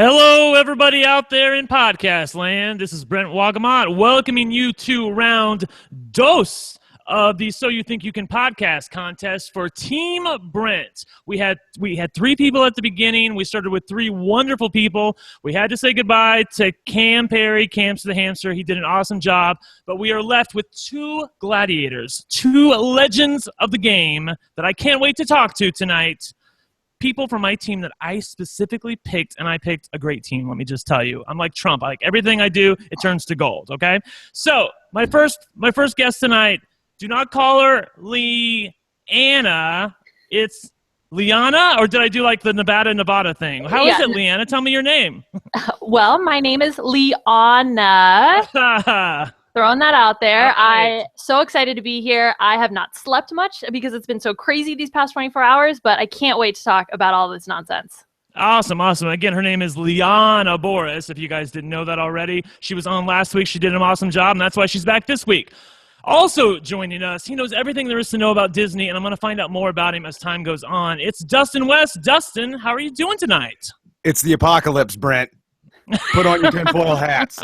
Hello, everybody out there in podcast land. This is Brent Wagamot welcoming you to round dos of the So You Think You Can podcast contest for Team Brent. We had three people at the beginning. We started with three wonderful people. We had to say goodbye to Cam Perry, Cam's the Hamster. He did an awesome job. But we are left with two gladiators, two legends of the game that I can't wait to talk to tonight. People from my team that I specifically picked, and I picked a great team, let me just tell you. I'm like Trump. Like everything I do, it turns to gold, okay? So my first guest tonight, do not call her Liana. It's Liana, or did I do like the Nevada thing? How is it, Liana? Tell me your name. Well, my name is Liana. Throwing that out there. I'm so excited to be here. I have not slept much because it's been so crazy these past 24 hours, but I can't wait to talk about all this nonsense. Awesome. Again, her name is Liana Boris, if you guys didn't know that already. She was on last week. She did an awesome job, and that's why she's back this week. Also joining us, he knows everything there is to know about Disney, and I'm going to find out more about him as time goes on. It's Dustin West. Dustin, how are you doing tonight? It's the apocalypse, Brent. Put on your tinfoil hats.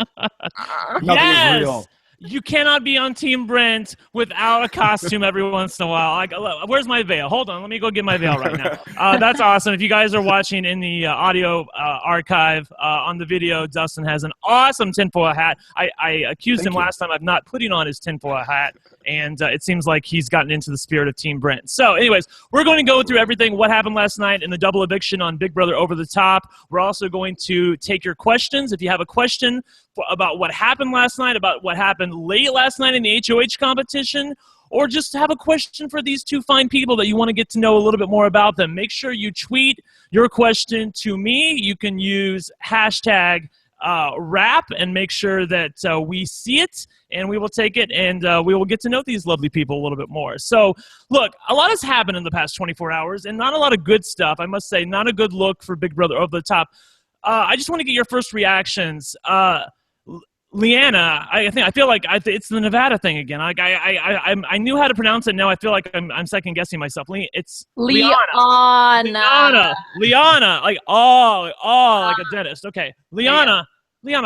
Nothing is real. You cannot be on Team Brent without a costume every once in a while. Like, where's my veil? Hold on, let me go get my veil right now. That's awesome. If you guys are watching in the audio archive on the video, Dustin has an awesome tinfoil hat. I accused him last time of not putting on his tinfoil hat, and it seems like he's gotten into the spirit of Team Brent. So anyways, we're going to go through everything, what happened last night in the double eviction on Big Brother Over the Top. We're also going to take your questions. If you have a question about what happened last night, about what happened late last night in the HOH competition, or just have a question for these two fine people that you want to get to know a little bit more about them, make sure you tweet your question to me. You can use hashtag RHAP and make sure that we see it, and we will take it, and we will get to know these lovely people a little bit more. So, look, a lot has happened in the past 24 hours, and not a lot of good stuff. I must say, not a good look for Big Brother Over the Top. I just want to get your first reactions. Liana, I feel like it's the Nevada thing again. I knew how to pronounce it. Now I feel like I'm second guessing myself. It's Liana. Liana, like like a dentist. Okay, Liana,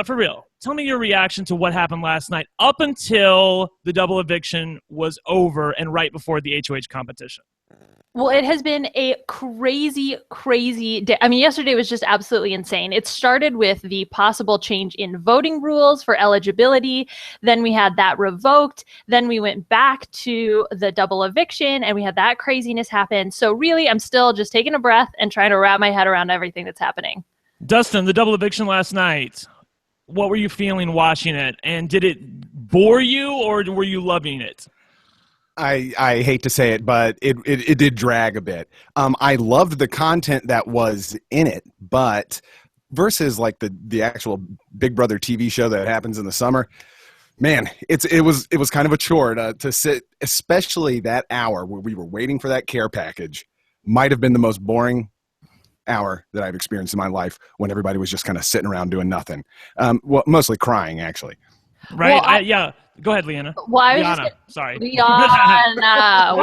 for real. Tell me your reaction to what happened last night up until the double eviction was over and right before the HOH competition. Well, it has been a crazy, crazy day. I mean, yesterday was just absolutely insane. It started with the possible change in voting rules for eligibility. Then we had that revoked. Then we went back to the double eviction, and we had that craziness happen. So really, I'm still just taking a breath and trying to wrap my head around everything that's happening. Dustin, the double eviction last night, what were you feeling watching it? And did it bore you, or were you loving it? I hate to say it, but it did drag a bit. I loved the content that was in it, but versus like the actual Big Brother TV show that happens in the summer, man, it was kind of a chore to sit, especially that hour where we were waiting for that care package. Might have been the most boring hour that I've experienced in my life, when everybody was just kind of sitting around doing nothing. Well, mostly crying, actually. Right? Well, yeah. Go ahead, Liana. Well, Liana, sorry. Liana. I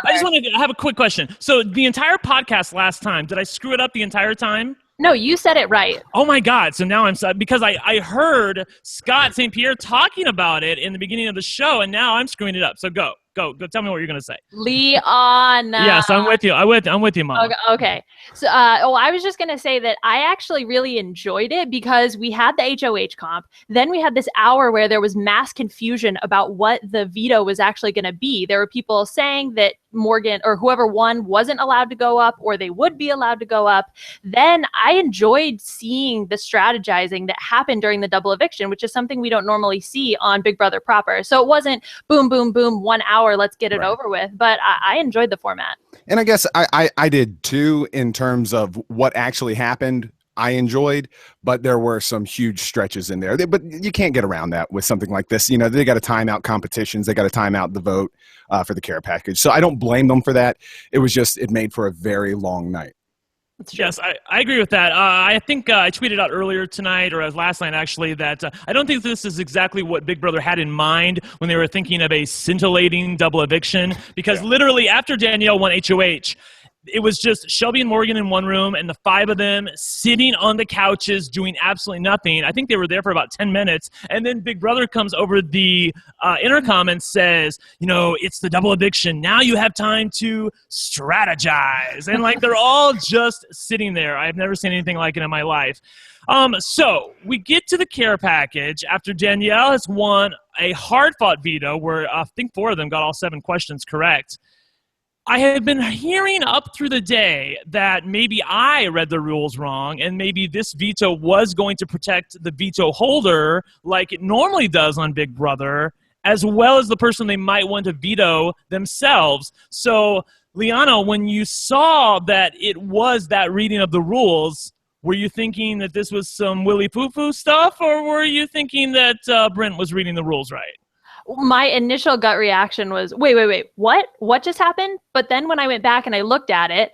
just want to have a quick question. So the entire podcast last time, did I screw it up the entire time? No, you said it right. Oh, my God. So now I'm sad because I heard Scott St. Pierre talking about it in the beginning of the show, and now I'm screwing it up. So go. Tell me what you're going to say. Liana. Yes, I'm with you. I'm with you, Mom. Okay. So, I was just going to say that I actually really enjoyed it because we had the HOH comp. Then we had this hour where there was mass confusion about what the veto was actually going to be. There were people saying that Morgan or whoever won wasn't allowed to go up, or they would be allowed to go up. Then I enjoyed seeing the strategizing that happened during the double eviction, which is something we don't normally see on Big Brother proper. So it wasn't boom, boom, boom, 1 hour, let's get it over with. But I enjoyed the format. And I guess I did too, in terms of what actually happened. I enjoyed, but there were some huge stretches in there. But you can't get around that with something like this. You know, they got to time out competitions. They got to time out the vote for the care package. So I don't blame them for that. It was just, it made for a very long night. Yes, I agree with that. I think I tweeted out earlier tonight, or last night actually, that I don't think this is exactly what Big Brother had in mind when they were thinking of a scintillating double eviction, because literally after Danielle won HOH, it was just Shelby and Morgan in one room and the 5 of them sitting on the couches doing absolutely nothing. I think they were there for about 10 minutes. And then Big Brother comes over the intercom and says, it's the double eviction. Now you have time to strategize. And like they're all just sitting there. I've never seen anything like it in my life. So we get to the care package after Danielle has won a hard-fought veto where I think 4 of them got all 7 questions correct. I have been hearing up through the day that maybe I read the rules wrong and maybe this veto was going to protect the veto holder like it normally does on Big Brother, as well as the person they might want to veto themselves. So, Liana, when you saw that it was that reading of the rules, were you thinking that this was some Willy Poo-Poo stuff, or were you thinking that Brent was reading the rules right? My initial gut reaction was, wait, what just happened? But then when I went back and I looked at it,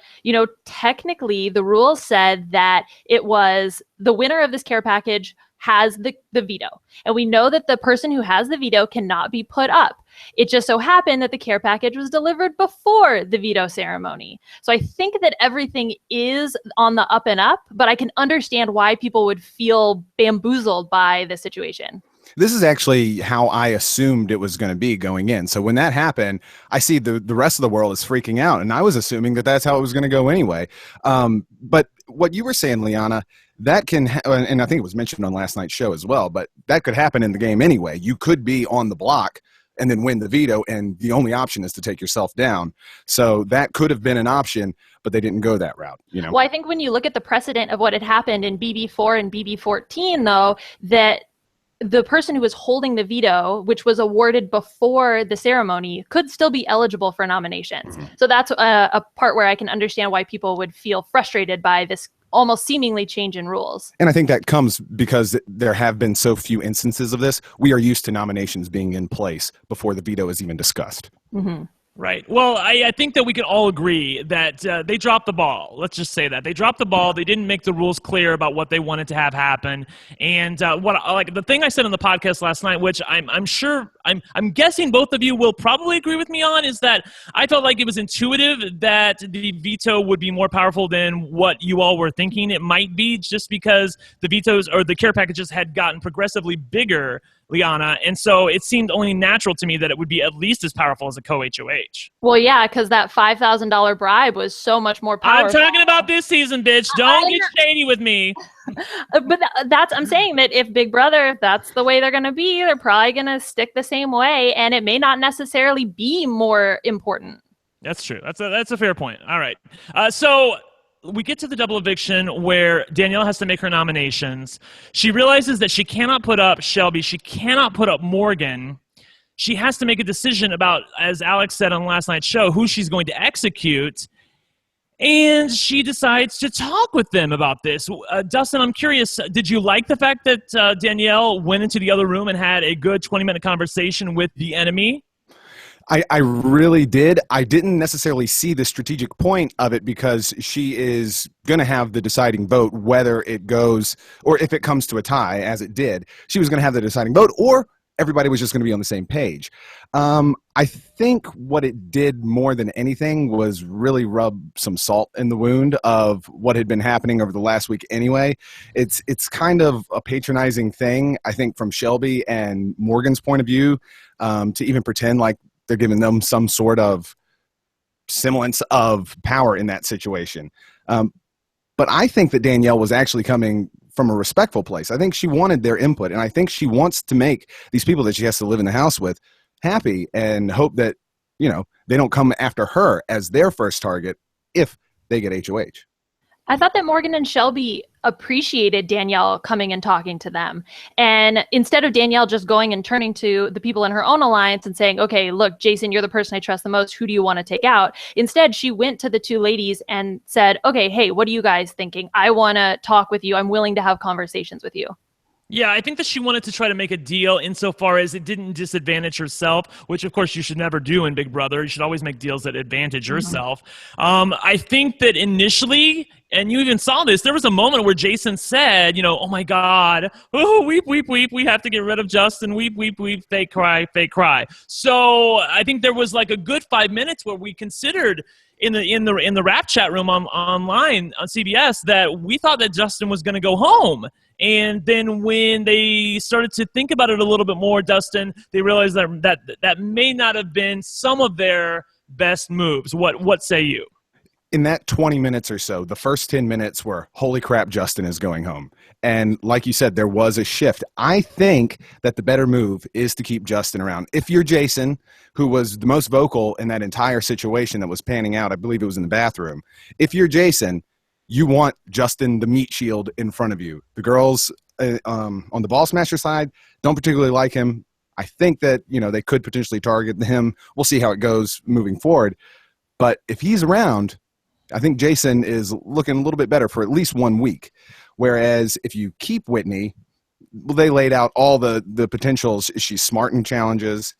technically the rules said that it was the winner of this care package has the veto. And we know that the person who has the veto cannot be put up. It just so happened that the care package was delivered before the veto ceremony. So I think that everything is on the up and up, but I can understand why people would feel bamboozled by the situation. This is actually how I assumed it was going to be going in. So when that happened, I see the rest of the world is freaking out. And I was assuming that that's how it was going to go anyway. But what you were saying, Liana, that can, and I think it was mentioned on last night's show as well, but that could happen in the game anyway. You could be on the block and then win the veto, and the only option is to take yourself down. So that could have been an option, but they didn't go that route. Well, I think when you look at the precedent of what had happened in BB4 and BB14, though, that the person who was holding the veto, which was awarded before the ceremony, could still be eligible for nominations. Mm-hmm. So that's a part where I can understand why people would feel frustrated by this almost seemingly change in rules. And I think that comes because there have been so few instances of this. We are used to nominations being in place before the veto is even discussed. Mm-hmm. Right. Well, I think that we can all agree that they dropped the ball. Let's just say that. They dropped the ball. They didn't make the rules clear about what they wanted to have happen. And the thing I said on the podcast last night, which I'm guessing both of you will probably agree with me on, is that I felt like it was intuitive that the veto would be more powerful than what you all were thinking it might be, just because the vetoes or the care packages had gotten progressively bigger, Liana, and so it seemed only natural to me that it would be at least as powerful as a co-HOH. Well, yeah, because that $5,000 bribe was so much more powerful. I'm talking about this season, bitch. Don't get shady with me. But I'm saying that if Big Brother, if that's the way they're going to be, they're probably going to stick the same way, and it may not necessarily be more important. That's true. That's a fair point. All right. So we get to the double eviction where Danielle has to make her nominations. She realizes that she cannot put up Shelby. She cannot put up Morgan. She has to make a decision about, as Alex said on last night's show, who she's going to execute. And she decides to talk with them about this. Dustin, I'm curious, did you like the fact that Danielle went into the other room and had a good 20-minute conversation with the enemy? I really did. I didn't necessarily see the strategic point of it because she is going to have the deciding vote whether it goes, or if it comes to a tie, as it did. She was going to have the deciding vote, or everybody was just going to be on the same page. I think what it did more than anything was really rub some salt in the wound of what had been happening over the last week anyway. It's kind of a patronizing thing, I think, from Shelby and Morgan's point of view, to even pretend like they're giving them some sort of semblance of power in that situation. But I think that Danielle was actually coming from a respectful place. I think she wanted their input, and I think she wants to make these people that she has to live in the house with happy and hope that, they don't come after her as their first target if they get HOH. I thought that Morgan and Shelby appreciated Danielle coming and talking to them. And instead of Danielle just going and turning to the people in her own alliance and saying, okay, look, Jason, you're the person I trust the most. Who do you want to take out? Instead, she went to the 2 ladies and said, okay, hey, what are you guys thinking? I want to talk with you. I'm willing to have conversations with you. Yeah, I think that she wanted to try to make a deal insofar as it didn't disadvantage herself, which of course you should never do in Big Brother. You should always make deals that advantage yourself. I think that initially, and you even saw this, there was a moment where Jason said, oh my God, oh, weep, weep, weep, we have to get rid of Justin, weep, weep, weep, fake cry, fake cry. So I think there was like a good 5 minutes where we considered, in the RHAP chat room online on CBS that we thought that Justin was going to go home. And then when they started to think about it a little bit more, Dustin, they realized that may not have been some of their best moves. What say you? In that 20 minutes or so, the first 10 minutes were, holy crap, Justin is going home. And like you said, there was a shift. I think that the better move is to keep Justin around. If you're Jason, who was the most vocal in that entire situation that was panning out, I believe it was in the bathroom. If you're Jason, you want Justin, the meat shield, in front of you. The girls on the Ball Smasher side don't particularly like him. I think that, they could potentially target him. We'll see how it goes moving forward. But if he's around, I think Jason is looking a little bit better for at least 1 week. Whereas if you keep Whitney, well, they laid out all the potentials. She's smart in challenges.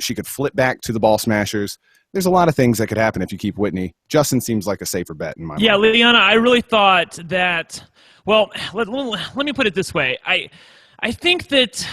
She could flip back to the Ball Smashers. There's a lot of things that could happen if you keep Whitney. Justin seems like a safer bet in my mind. Yeah, Liana, I really thought that, well, let me put it this way. I think that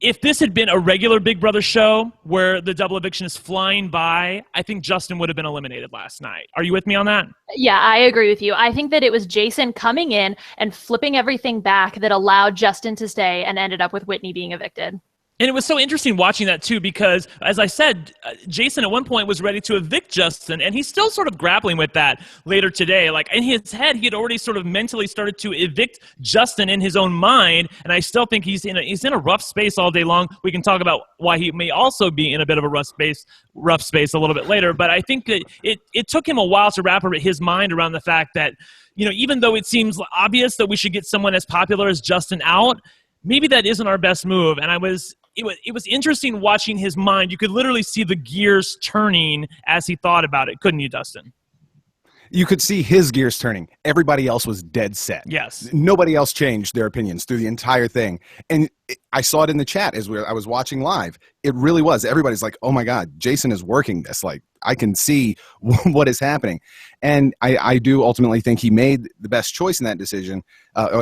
if this had been a regular Big Brother show where the double eviction is flying by, I think Justin would have been eliminated last night. Are you with me on that? Yeah, I agree with you. I think that it was Jason coming in and flipping everything back that allowed Justin to stay and ended up with Whitney being evicted. And it was so interesting watching that, too, because, as I said, Jason at one point was ready to evict Justin, and he's still sort of grappling with that later today. Like, in his head, he had already sort of mentally started to evict Justin in his own mind, and I still think he's in a rough space all day long. We can talk about why he may also be in a bit of a rough space a little bit later, but I think that it took him a while to wrap his mind around the fact that, even though it seems obvious that we should get someone as popular as Justin out, maybe that isn't our best move, and it was interesting watching his mind. You could literally see the gears turning as he thought about it, couldn't you, Dustin? You could see his gears turning. Everybody else was dead set. Yes. Nobody else changed their opinions through the entire thing. And I saw it in the chat as I was watching live. It really was. Everybody's like, oh my God, Jason is working this. Like, I can see what is happening. And I do ultimately think he made the best choice in that decision,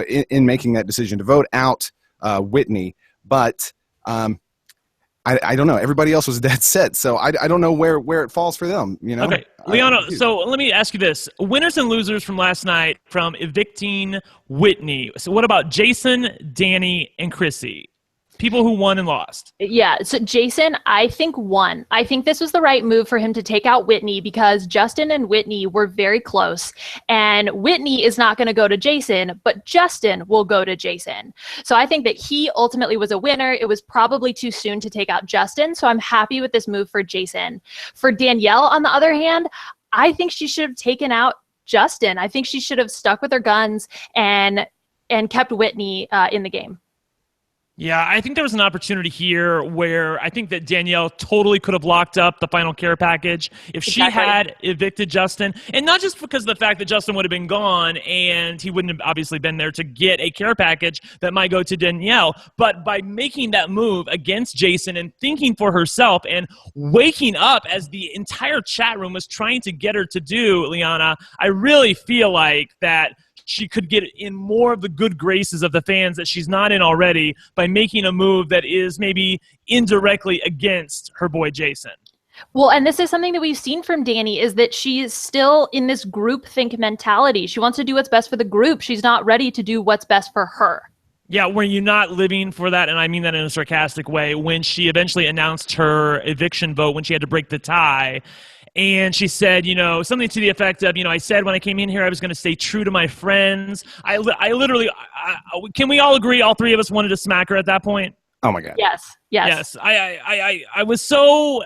in making that decision to vote out Whitney. But I don't know. Everybody else was dead set, so I don't know where it falls for them. Okay, Liana. So let me ask you this: winners and losers from last night from evicting Whitney. So what about Jason, Danny, and Chrissy? People who won and lost. Yeah, so Jason, I think won. I think this was the right move for him to take out Whitney because Justin and Whitney were very close. And Whitney is not going to go to Jason, but Justin will go to Jason. So I think that he ultimately was a winner. It was probably too soon to take out Justin. So I'm happy with this move for Jason. For Danielle, on the other hand, I think she should have taken out Justin. I think she should have stuck with her guns and kept Whitney in the game. Yeah, I think there was an opportunity here where I think that Danielle totally could have locked up the final care package if she had evicted Justin. And not just because of the fact that Justin would have been gone and he wouldn't have obviously been there to get a care package that might go to Danielle, but by making that move against Jason and thinking for herself and waking up as the entire chat room was trying to get her to do, Liana, I really feel like that she could get in more of the good graces of the fans that she's not in already by making a move that is maybe indirectly against her boy Jason. Well, and this is something that we've seen from Danny is that she is still in this groupthink mentality. She wants to do what's best for the group. She's not ready to do what's best for her. Yeah, were you not living for that? And I mean that in a sarcastic way. When she eventually announced her eviction vote, when she had to break the tie, and she said, something to the effect of, I said when I came in here I was going to stay true to my friends. I literally, can we all agree all three of us wanted to smack her at that point? Oh, my God. Yes. I was so...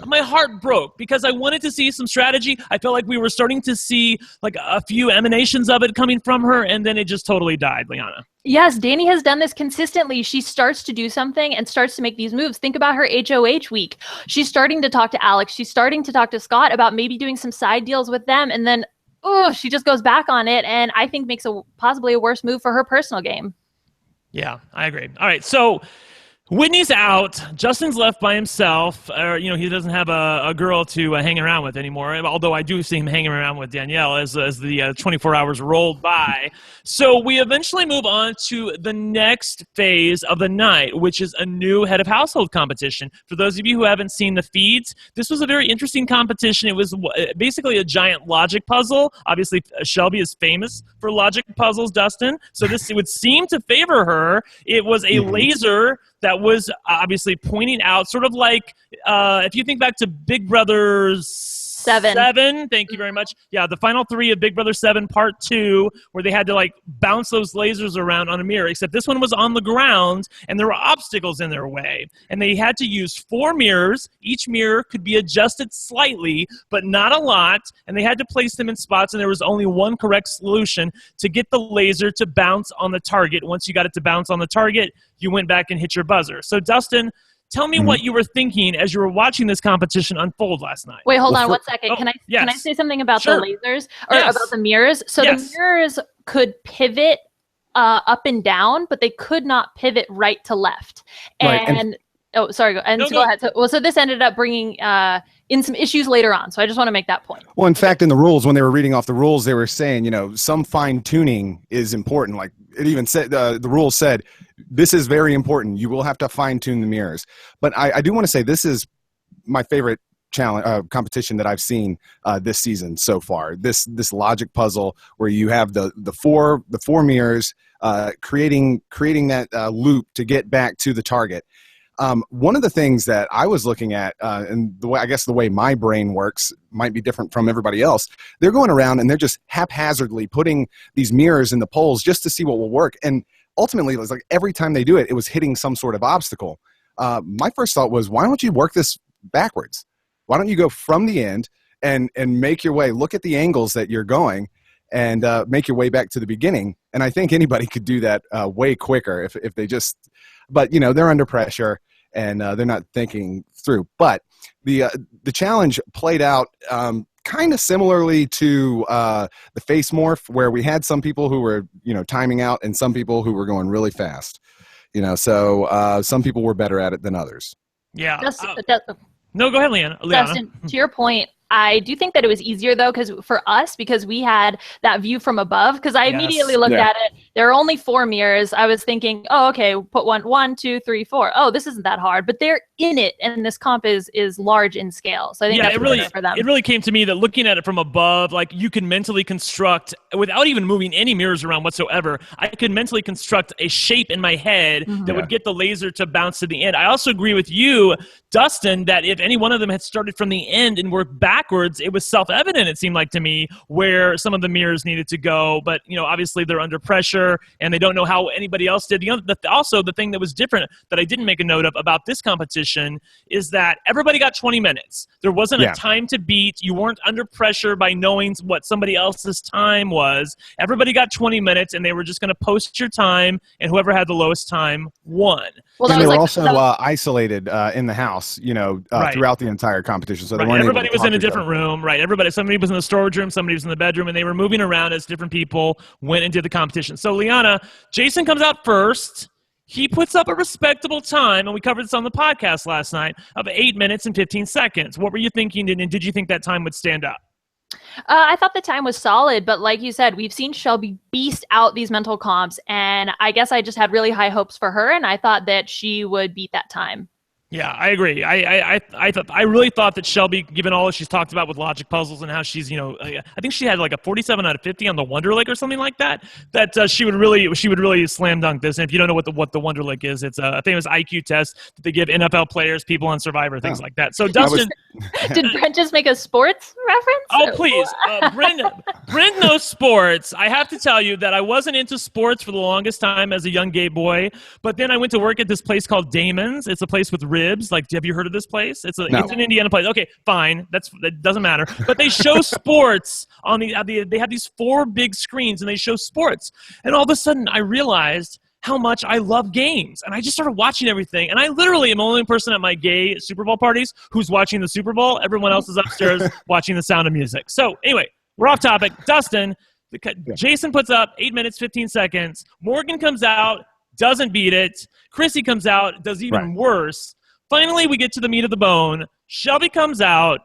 my heart broke because I wanted to see some strategy. I felt like we were starting to see like a few emanations of it coming from her, and then it just totally died, Liana. Yes, Danny has done this consistently. She starts to do something and starts to make these moves. Think about her HOH week. She's starting to talk to Alex. She's starting to talk to Scott about maybe doing some side deals with them, and then she just goes back on it, and I think makes possibly a worse move for her personal game. Yeah, I agree. All right, so Whitney's out. Justin's left by himself. He doesn't have a girl to hang around with anymore. Although I do see him hanging around with Danielle as the 24 hours rolled by. So we eventually move on to the next phase of the night, which is a new head of household competition. For those of you who haven't seen the feeds, this was a very interesting competition. It was basically a giant logic puzzle. Obviously, Shelby is famous for logic puzzles, Dustin. So this would seem to favor her. It was a laser that was obviously pointing out, sort of like if you think back to Big Brother 7. Thank you very much. Yeah, the final 3 of Big Brother 7 Part 2, where they had to like bounce those lasers around on a mirror, except this one was on the ground and there were obstacles in their way. And they had to use 4 mirrors. Each mirror could be adjusted slightly, but not a lot. And they had to place them in spots, and there was only one correct solution to get the laser to bounce on the target. Once you got it to bounce on the target, you went back and hit your buzzer. So, Dustin, tell me what you were thinking as you were watching this competition unfold last night. Wait, hold on 1 second. Can I say something about the lasers or about the mirrors? So the mirrors could pivot up and down, but they could not pivot right to left. And go ahead. So this ended up bringing in some issues later on. So I just want to make that point. Well, in fact, in the rules, when they were reading off the rules, they were saying, some fine tuning is important. Like it even said, the rules said, this is very important. You will have to fine tune the mirrors. But I do want to say this is my favorite challenge competition that I've seen this season so far. This logic puzzle where you have the four mirrors creating that loop to get back to the target. One of the things that I was looking at, and the way my brain works might be different from everybody else. They're going around and they're just haphazardly putting these mirrors in the poles just to see what will work. And ultimately, it was like every time they do it, it was hitting some sort of obstacle. My first thought was, why don't you work this backwards? Why don't you go from the end and make your way? Look at the angles that you're going and make your way back to the beginning. And I think anybody could do that way quicker if they just. But they're under pressure and they're not thinking through. But the challenge played out kind of similarly to the face morph, where we had some people who were timing out and some people who were going really fast. So some people were better at it than others. Yeah. No, go ahead, Liana. Dustin, to your point, I do think that it was easier, though, because we had that view from above. Because I immediately looked at it. There are only 4 mirrors. I was thinking, oh, okay, put 1, 2, 3, 4. Oh, this isn't that hard. But they're in it, and this comp is large in scale. So I think that's really for them. It really came to me that looking at it from above, like you can mentally construct, without even moving any mirrors around whatsoever, I could mentally construct a shape in my head that would get the laser to bounce to the end. I also agree with you, Dustin, that if any one of them had started from the end and worked backwards, it was self-evident, it seemed like to me, where some of the mirrors needed to go. But, obviously they're under pressure and they don't know how anybody else did. Also, the thing that was different that I didn't make a note of about this competition is that everybody got 20 minutes. There wasn't a time to beat. You weren't under pressure by knowing what somebody else's time was. Everybody got 20 minutes, and they were just going to post your time, and whoever had the lowest time won. Well, and they were also isolated in the house, throughout the entire competition. So everybody was in a different room, right? Somebody was in the storage room, somebody was in the bedroom, and they were moving around as different people went and did the competition. So, Liana, Jason comes out first. He puts up a respectable time, and we covered this on the podcast last night, of 8 minutes and 15 seconds. What were you thinking, and did you think that time would stand up? I thought the time was solid, but like you said, we've seen Shelby beast out these mental comps, and I guess I just had really high hopes for her, and I thought that she would beat that time. Yeah, I agree. I really thought that Shelby, given all that she's talked about with logic puzzles and how she's, I think she had like a 47 out of 50 on the Wonderlic or something like that. That she would really slam dunk this. And if you don't know what the Wonderlic is, it's a famous IQ test that they give NFL players, people on Survivor, things like that. So Dustin, did Brent just make a sports reference? Oh please, Brent knows sports. I have to tell you that I wasn't into sports for the longest time as a young gay boy, but then I went to work at this place called Damon's. It's a place with ribs. Like, have you heard of this place? It's an Indiana place. Okay, fine. That doesn't matter. But they show sports on they have these 4 big screens and they show sports. And all of a sudden I realized how much I love games. And I just started watching everything. And I literally am the only person at my gay Super Bowl parties who's watching the Super Bowl. Everyone else is upstairs watching The Sound of Music. So anyway, we're off topic. Dustin, Jason puts up 8 minutes, 15 seconds. Morgan comes out, doesn't beat it. Chrissy comes out, does even worse. Finally, we get to the meat of the bone. Shelby comes out.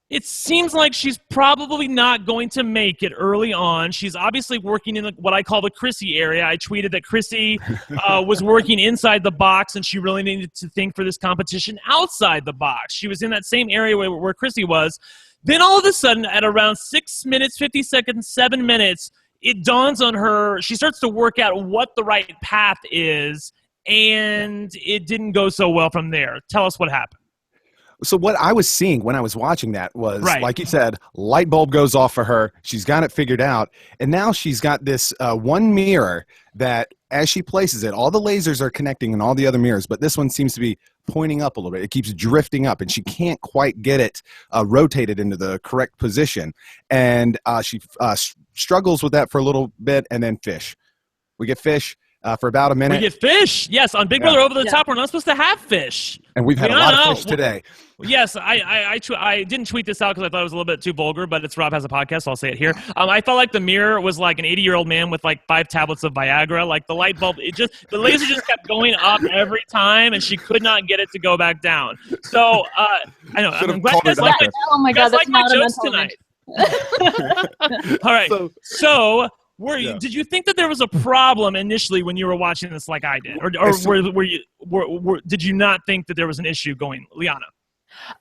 It seems like she's probably not going to make it early on. She's obviously working in what I call the Chrissy area. I tweeted that Chrissy was working inside the box, and she really needed to think for this competition outside the box. She was in that same area where Chrissy was. Then all of a sudden, at around 6 minutes, 50 seconds, 7 minutes, it dawns on her. She starts to work out what the right path is, and it didn't go so well from there. Tell us what happened. So what I was seeing when I was watching that was, like you said, light bulb goes off for her. She's got it figured out. And now she's got this one mirror that as she places it, all the lasers are connecting in all the other mirrors, but this one seems to be pointing up a little bit. It keeps drifting up, and she can't quite get it rotated into the correct position. And she struggles with that for a little bit, and then fish. We get fish. For about a minute. We get fish. Yes, on Big Brother Over the Top, we're not supposed to have fish. And we've had a lot of fish today. Yes, I didn't tweet this out because I thought it was a little bit too vulgar, but it's Rob Has a Podcast, so I'll say it here. I felt like the mirror was like an 80-year-old man with like 5 tablets of Viagra. Like the light bulb, the laser just kept going up every time, and she could not get it to go back down. So, I know. I'm glad you guys like oh my God, that's my not jokes tonight. All right. So did you think that there was a problem initially when you were watching this like I did? Or did you not think that there was an issue going, Liana?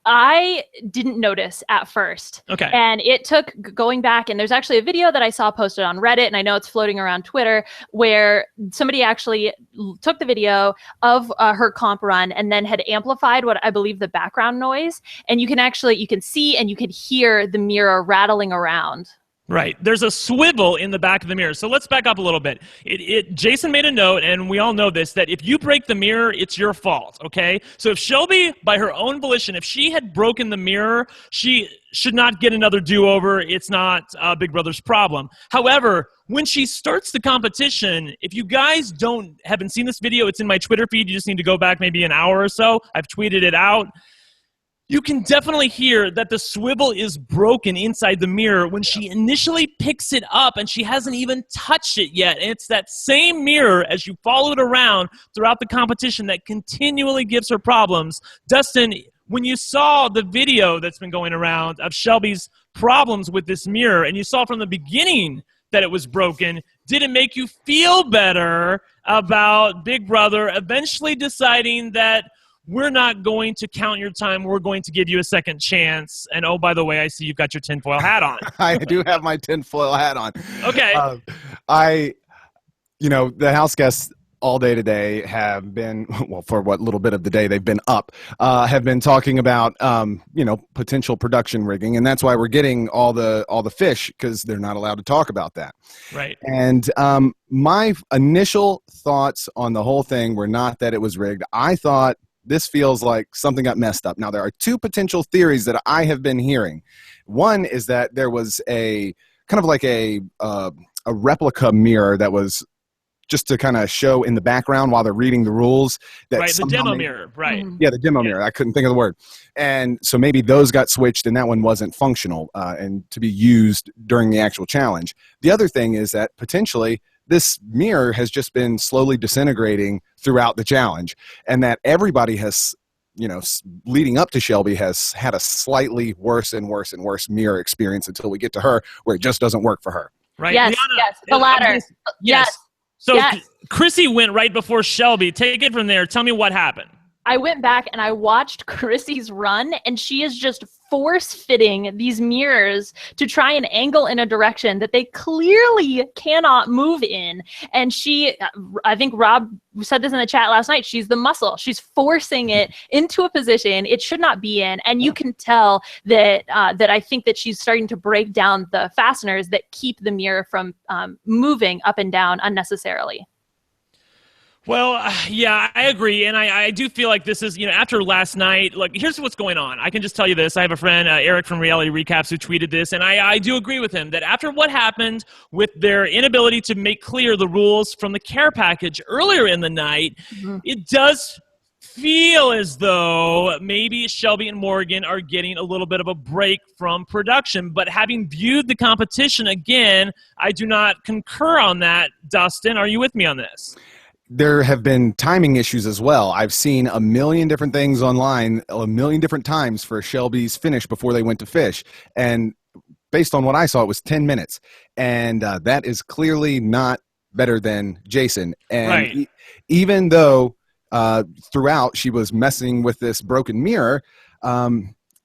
I didn't notice at first. Okay. And it took going back, and there's actually a video that I saw posted on Reddit, and I know it's floating around Twitter, where somebody actually took the video of her comp run and then had amplified what I believe the background noise. And you can see and you can hear the mirror rattling around. Right. There's a swivel in the back of the mirror. So let's back up a little bit. Jason made a note, and we all know this, that if you break the mirror, it's your fault, okay? So if Shelby, by her own volition, if she had broken the mirror, she should not get another do-over. It's not Big Brother's problem. However, when she starts the competition, if you guys haven't seen this video, it's in my Twitter feed. You just need to go back maybe an hour or so. I've tweeted it out. You can definitely hear that the swivel is broken inside the mirror when she initially picks it up, and she hasn't even touched it yet. And it's that same mirror as you follow it around throughout the competition that continually gives her problems. Dustin, when you saw the video that's been going around of Shelby's problems with this mirror, and you saw from the beginning that it was broken, did it make you feel better about Big Brother eventually deciding that we're not going to count your time, we're going to give you a second chance? And oh, by the way, I see you've got your tinfoil hat on. I do have my tinfoil hat on. Okay. The house guests all day today have been, well, for what little bit of the day they've been up, have been talking about, potential production rigging. And that's why we're getting all the fish, because they're not allowed to talk about that. Right. And my initial thoughts on the whole thing were not that it was rigged. I thought, this feels like something got messed up. Now, there are 2 potential theories that I have been hearing. One is that there was a kind of like a replica mirror that was just to kind of show in the background while they're reading the rules. That right, the demo mirror, right. Yeah, the demo mirror. I couldn't think of the word. And so maybe those got switched and that one wasn't functional and to be used during the actual challenge. The other thing is that potentially this mirror has just been slowly disintegrating throughout the challenge, and that everybody has, leading up to Shelby, has had a slightly worse and worse and worse mirror experience until we get to her, where it just doesn't work for her. Right. Yes, Liana, the latter. Yes. So yes. Chrissy went right before Shelby. Take it from there. Tell me what happened. I went back and I watched Chrissy's run, and she is just force-fitting these mirrors to try and angle in a direction that they clearly cannot move in. And I think Rob said this in the chat last night, she's the muscle. She's forcing it into a position it should not be in. And you can tell that I think that she's starting to break down the fasteners that keep the mirror from moving up and down unnecessarily. Well, yeah, I agree, and I do feel like this is, after last night, like, here's what's going on. I can just tell you this. I have a friend, Eric from Reality Recaps, who tweeted this, and I do agree with him that after what happened with their inability to make clear the rules from the care package earlier in the night, it does feel as though maybe Shelby and Morgan are getting a little bit of a break from production. But having viewed the competition again, I do not concur on that. Dustin, are you with me on this? there have been timing issues as well. I've seen a million different things online, a million different times for Shelby's finish before they went to fish. And based on what I saw, it was 10 minutes. And that is clearly not better than Jason. And Right. Even though throughout she was messing with this broken mirror,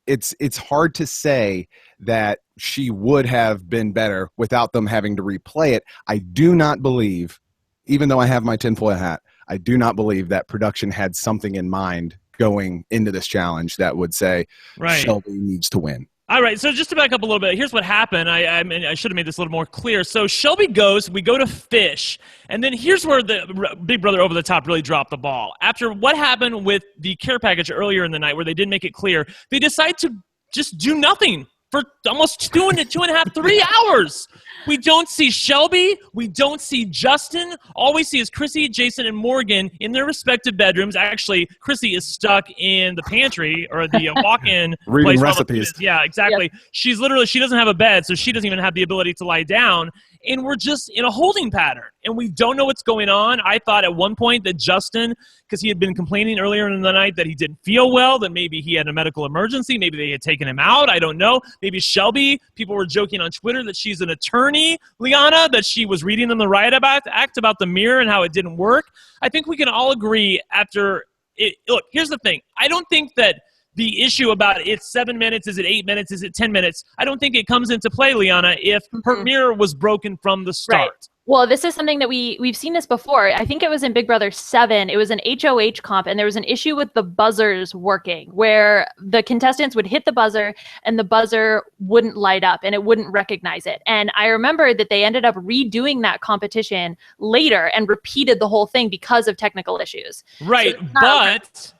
it's hard to say that she would have been better without them having to replay it. I do not believe, even though I have my tinfoil hat, I do not believe that production had something in mind going into this challenge that would say Shelby needs to win. All right, so just to back up a little bit, here's what happened. I mean, I should have made this a little more clear. So Shelby goes, we go to fish, and then here's where the Big Brother Over the Top really dropped the ball. After what happened with the care package earlier in the night where they didn't make it clear, they decide to just do nothing for almost 2.5, 3 hours. We don't see Shelby. We don't see Justin. All we see is Chrissy, Jason, and Morgan in their respective bedrooms. Actually, Chrissy is stuck in the pantry or the walk-in reading place. recipes. Yeah, exactly. Yep. She doesn't have a bed, so she doesn't even have the ability to lie down. And we're just in a holding pattern, and we don't know what's going on. I thought at one point that Justin, because he had been complaining earlier in the night that he didn't feel well, that maybe he had a medical emergency, maybe they had taken him out, I don't know. Maybe Shelby, people were joking on Twitter that she's an attorney, Liana, that she was reading them the riot act about the mirror and how it didn't work. I think we can all agree after it. Look, here's the thing. I don't think that the issue about it's 7 minutes, is it 8 minutes, is it 10 minutes, I don't think it comes into play, Liana, if her mirror was broken from the start. Right. Well, this is something that we've seen this before. I think it was in Big Brother 7. It was an HOH comp, and there was an issue with the buzzers working where the contestants would hit the buzzer and the buzzer wouldn't light up and it wouldn't recognize it. And I remember that they ended up redoing that competition later and repeated the whole thing because of technical issues. Right, So but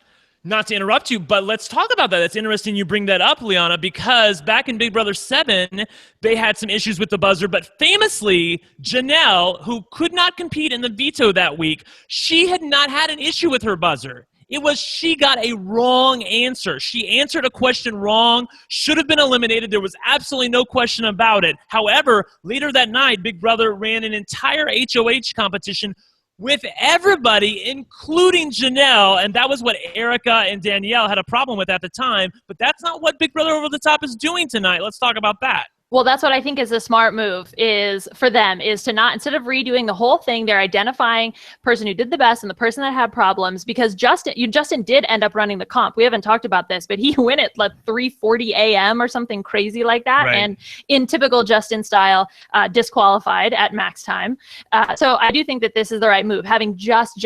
not to interrupt you, but let's talk about that. It's interesting you bring that up, Liana, because back in Big Brother 7, they had some issues with the buzzer, but famously, Janelle, who could not compete in the veto that week, she had not had an issue with her buzzer. It was she got a wrong answer. She answered a question wrong, should have been eliminated. There was absolutely no question about it. However, later that night, Big Brother ran an entire HOH competition with everybody, including Janelle, and that was what Erica and Danielle had a problem with at the time, but that's not what Big Brother Over the Top is doing tonight. Let's talk about that. Well, that's what I think is a smart move is for them is to not, instead of redoing the whole thing, they're identifying person who did the best and the person that had problems, because Justin did end up running the comp. We haven't talked about this, but he went at like 3:40 a.m. or something crazy like that. Right. And in typical Justin style, disqualified at max time. So I do think that this is the right move, having just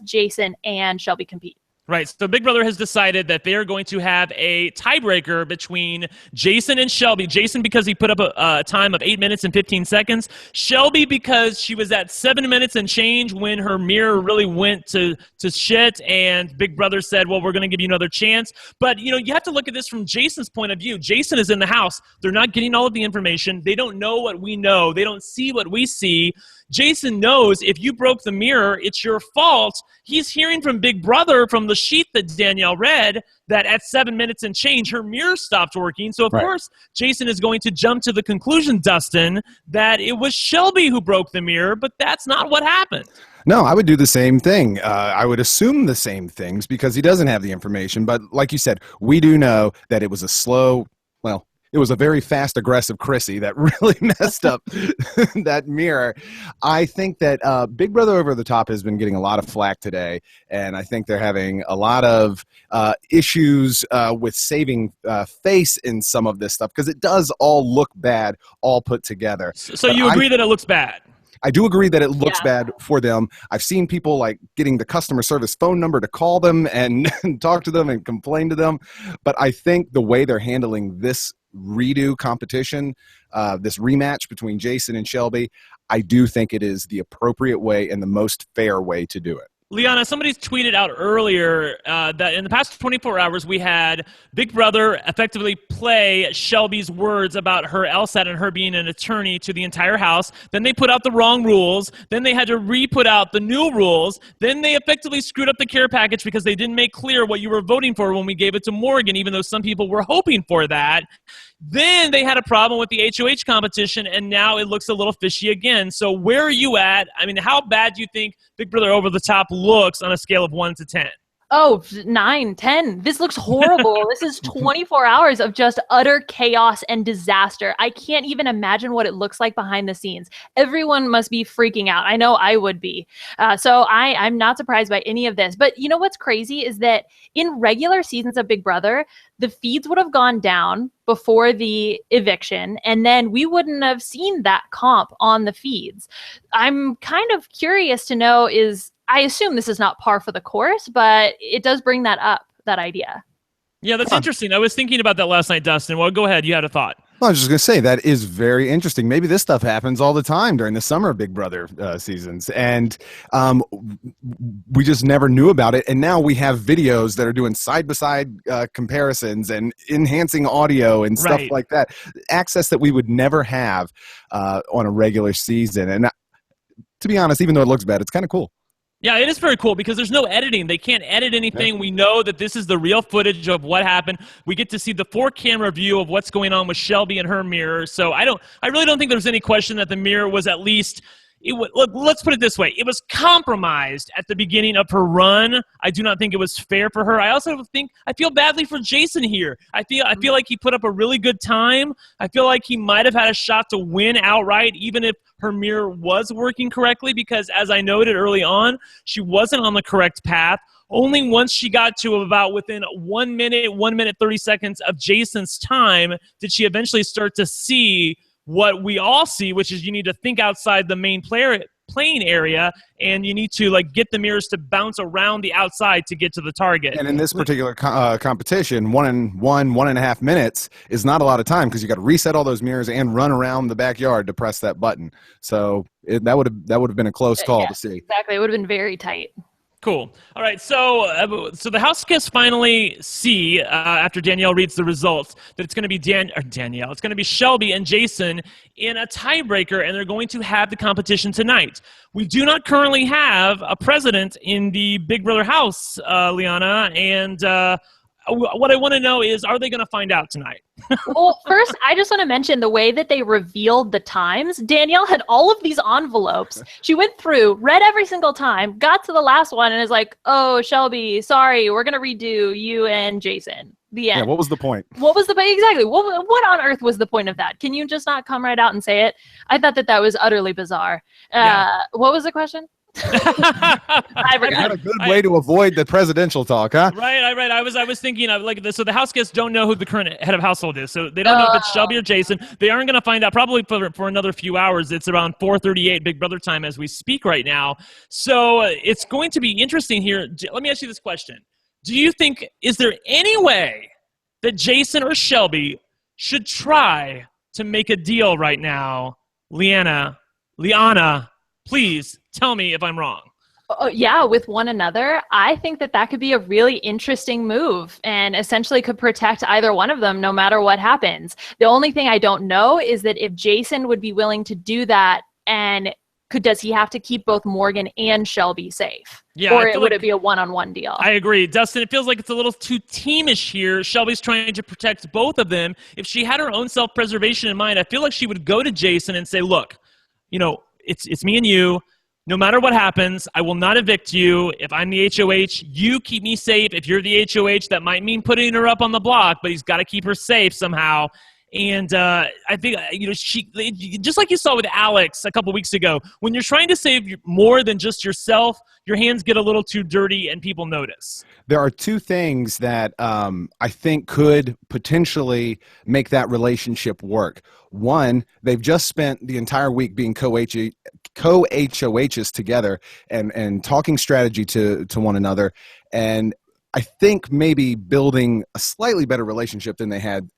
Jason and Shelby compete. Right, so Big Brother has decided that they are going to have a tiebreaker between Jason and Shelby. Jason because he put up a time of 8 minutes and 15 seconds. Shelby because she was at 7 minutes and change when her mirror really went to shit, and Big Brother said, well, we're going to give you another chance. But, you have to look at this from Jason's point of view. Jason is in the house. They're not getting all of the information. They don't know what we know. They don't see what we see. Jason knows if you broke the mirror, it's your fault. He's hearing from Big Brother from the sheet that Danielle read that at 7 minutes and change, her mirror stopped working. So, of course, Jason is going to jump to the conclusion, Dustin, that it was Shelby who broke the mirror, but that's not what happened. No, I would do the same thing. I would assume the same things because he doesn't have the information. But like you said, we do know that it was it was a very fast, aggressive Chrissy that really messed up that mirror. I think that Big Brother Over the Top has been getting a lot of flack today, and I think they're having a lot of issues with saving face in some of this stuff because it does all look bad, all put together. So you agree that it looks bad? I do agree that it looks bad for them. I've seen people like getting the customer service phone number to call them and talk to them and complain to them. But I think the way they're handling this redo competition, this rematch between Jason and Shelby, I do think it is the appropriate way and the most fair way to do it. Liana, somebody's tweeted out earlier that in the past 24 hours, we had Big Brother effectively play Shelby's words about her LSAT and her being an attorney to the entire house. Then they put out the wrong rules. Then they had to re-put out the new rules. Then they effectively screwed up the care package because they didn't make clear what you were voting for when we gave it to Morgan, even though some people were hoping for that. Then they had a problem with the HOH competition, and now it looks a little fishy again. So where are you at? I mean, how bad do you think Big Brother Over the Top looks on a scale of 1 to 10? Oh, 9, 10. This looks horrible. This is 24 hours of just utter chaos and disaster. I can't even imagine what it looks like behind the scenes. Everyone must be freaking out. I know I would be. So I'm not surprised by any of this. But you know what's crazy is that in regular seasons of Big Brother, the feeds would have gone down before the eviction, and then we wouldn't have seen that comp on the feeds. I'm kind of curious to know I assume this is not par for the course, but it does bring that up, that idea. Yeah, that's interesting. I was thinking about that last night, Dustin. Well, go ahead. You had a thought. Well, I was just going to say that is very interesting. Maybe this stuff happens all the time during the summer Big Brother seasons, and we just never knew about it. And now we have videos that are doing side-by-side comparisons and enhancing audio and stuff like that. Access that we would never have on a regular season. And to be honest, even though it looks bad, it's kind of cool. Yeah, it is very cool because there's no editing. They can't edit anything. We know that this is the real footage of what happened. We get to see the 4-camera view of what's going on with Shelby and her mirror. So I really don't think there's any question that the mirror was at least look, let's put it this way. It was compromised at the beginning of her run. I do not think it was fair for her. I also think I feel badly for Jason here. I feel like he put up a really good time. I feel like he might have had a shot to win outright, even if her mirror was working correctly, because as I noted early on, she wasn't on the correct path. Only once she got to about within 1 minute 30 seconds of Jason's time did she eventually start to see what we all see, which is you need to think outside the main playing area, and you need to get the mirrors to bounce around the outside to get to the target. And in this particular competition, 1.5 minutes is not a lot of time because you got to reset all those mirrors and run around the backyard to press that button. So that would have been a close call to see. Exactly, it would have been very tight. Cool. All right, so the house guests finally see, after Danielle reads the results, that it's going to be Danielle. It's going to be Shelby and Jason in a tiebreaker, and they're going to have the competition tonight. We do not currently have a president in the Big Brother house, Liana, and what I want to know is, are they going to find out tonight? Well, first, I just want to mention the way that they revealed the times. Danielle had all of these envelopes. She went through, read every single time, got to the last one, and is like, oh, Shelby, sorry, we're going to redo you and Jason. The end. Yeah, what was the point? What was the point? Exactly. What on earth was the point of that? Can you just not come right out and say it? I thought that was utterly bizarre. What was the question? I forgot. A good way to avoid the presidential talk, huh? Right. I was thinking of so the house guests don't know who the current head of household is, so they don't know if it's Shelby or Jason. They aren't going to find out probably for another few hours. It's around 4:38 Big Brother time as we speak right now. So it's going to be interesting here. Let me ask you this question: do you think is there any way that Jason or Shelby should try to make a deal right now? Liana, please tell me if I'm wrong. Yeah, with one another. I think that could be a really interesting move and essentially could protect either one of them no matter what happens. The only thing I don't know is that if Jason would be willing to do that, and does he have to keep both Morgan and Shelby safe? Yeah, or would it be a one-on-one deal? I agree. Dustin, it feels like it's a little too teamish here. Shelby's trying to protect both of them. If she had her own self-preservation in mind, I feel like she would go to Jason and say, look, it's me and you. No matter what happens, I will not evict you. If I'm the HOH, you keep me safe. If you're the HOH, that might mean putting her up on the block, but he's got to keep her safe somehow. And I think, she, just like you saw with Alex a couple weeks ago, when you're trying to save more than just yourself, your hands get a little too dirty and people notice. There are two things that I think could potentially make that relationship work. One, they've just spent the entire week being co-HOHs together and talking strategy to one another. And I think maybe building a slightly better relationship than they had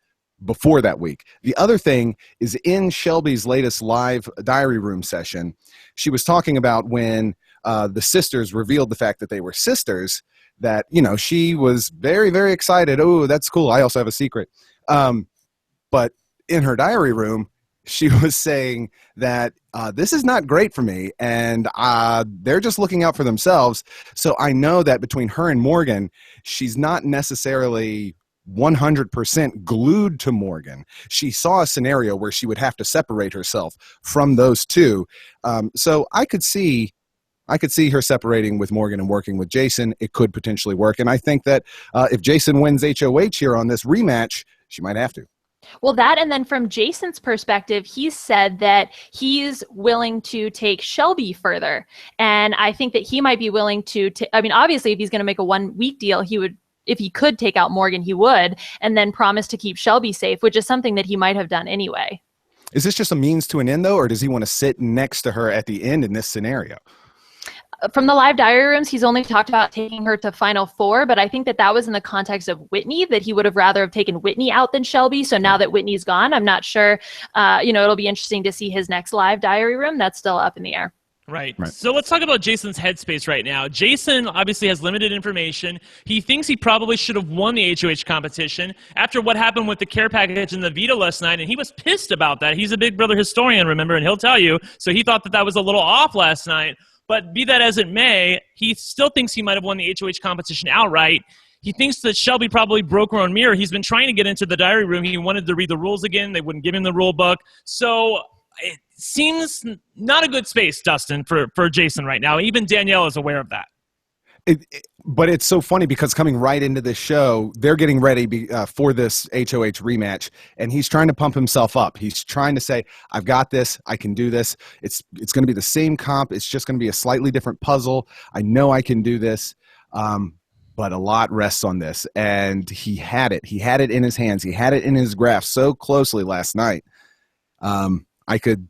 before that week. The other thing is in Shelby's latest live diary room session, she was talking about when the sisters revealed the fact that they were sisters, that, she was very, very excited. Oh, that's cool. I also have a secret. But in her diary room, she was saying that this is not great for me, and they're just looking out for themselves. So I know that between her and Morgan, she's not necessarily 100% glued to Morgan. She saw a scenario where she would have to separate herself from those two. So I could see her separating with Morgan and working with Jason. It could potentially work. And I think that if Jason wins HOH here on this rematch, she might have to. Well, that, and then from Jason's perspective, he said that he's willing to take Shelby further. And I think that he might be willing to, I mean, obviously, if he's going to make a 1-week deal, he would, if he could take out Morgan, he would, and then promise to keep Shelby safe, which is something that he might have done anyway. Is this just a means to an end, though, or does he want to sit next to her at the end in this scenario? From the live diary rooms, he's only talked about taking her to Final Four, but I think that that was in the context of Whitney, that he would have rather have taken Whitney out than Shelby. So now that Whitney's gone, I'm not sure. It'll be interesting to see his next live diary room. That's still up in the air. Right. So let's talk about Jason's headspace right now. Jason obviously has limited information. He thinks he probably should have won the HOH competition after what happened with the care package and the veto last night, and he was pissed about that. He's a Big Brother historian, remember, and he'll tell you. So he thought that that was a little off last night. But be that as it may, he still thinks he might have won the HOH competition outright. He thinks that Shelby probably broke her own mirror. He's been trying to get into the diary room. He wanted to read the rules again. They wouldn't give him the rule book. So it seems not a good space, Dustin, for Jason right now. Even Danielle is aware of that. But it's so funny because coming right into this show, they're getting ready for this HOH rematch, and he's trying to pump himself up. He's trying to say, I've got this. I can do this. It's going to be the same comp. It's just going to be a slightly different puzzle. I know I can do this, but a lot rests on this. And he had it. He had it in his hands. He had it in his grasp so closely last night. I could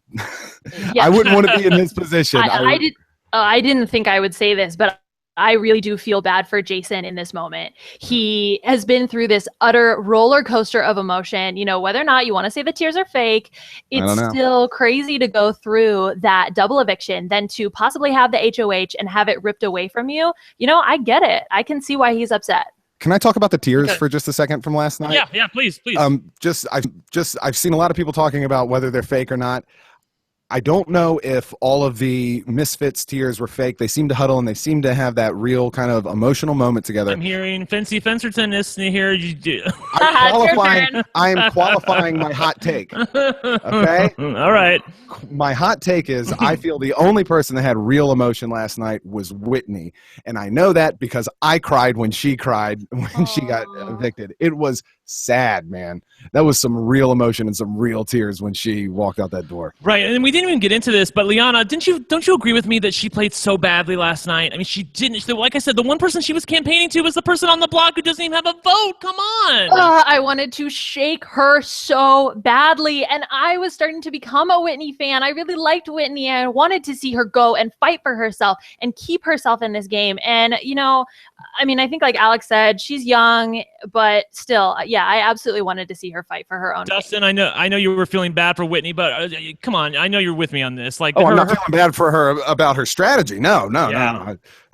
– I wouldn't want to be in this position. I didn't think I would say this, but I really do feel bad for Jason in this moment. He has been through this utter roller coaster of emotion. You know, whether or not you want to say the tears are fake, it's still crazy to go through that double eviction, then to possibly have the HOH and have it ripped away from you. You know, I get it. I can see why he's upset. Can I talk about the tears for just a second from last night? Yeah, please. I've seen a lot of people talking about whether they're fake or not. I don't know if all of the Misfits tears were fake. They seem to huddle and they seem to have that real kind of emotional moment together. I'm hearing Fancy Fencerton here. You do. I am qualifying my hot take. Okay? All right. My hot take is I feel the only person that had real emotion last night was Whitney. And I know that because I cried when she cried when she got evicted. It was sad, man. That was some real emotion and some real tears when she walked out that door. Right, and we didn't even get into this, but Liana, don't you agree with me that she played so badly last night? I mean, she didn't. Like I said, the one person she was campaigning to was the person on the block who doesn't even have a vote. Come on. I wanted to shake her so badly, and I was starting to become a Whitney fan. I really liked Whitney, and I wanted to see her go and fight for herself and keep herself in this game. And, you know, I mean, I think like Alex said, she's young, but still, yeah, I absolutely wanted to see her fight for her own. Dustin, I know you were feeling bad for Whitney, but come on, I know you're with me on this. Like, I'm not feeling bad for her about her strategy. No.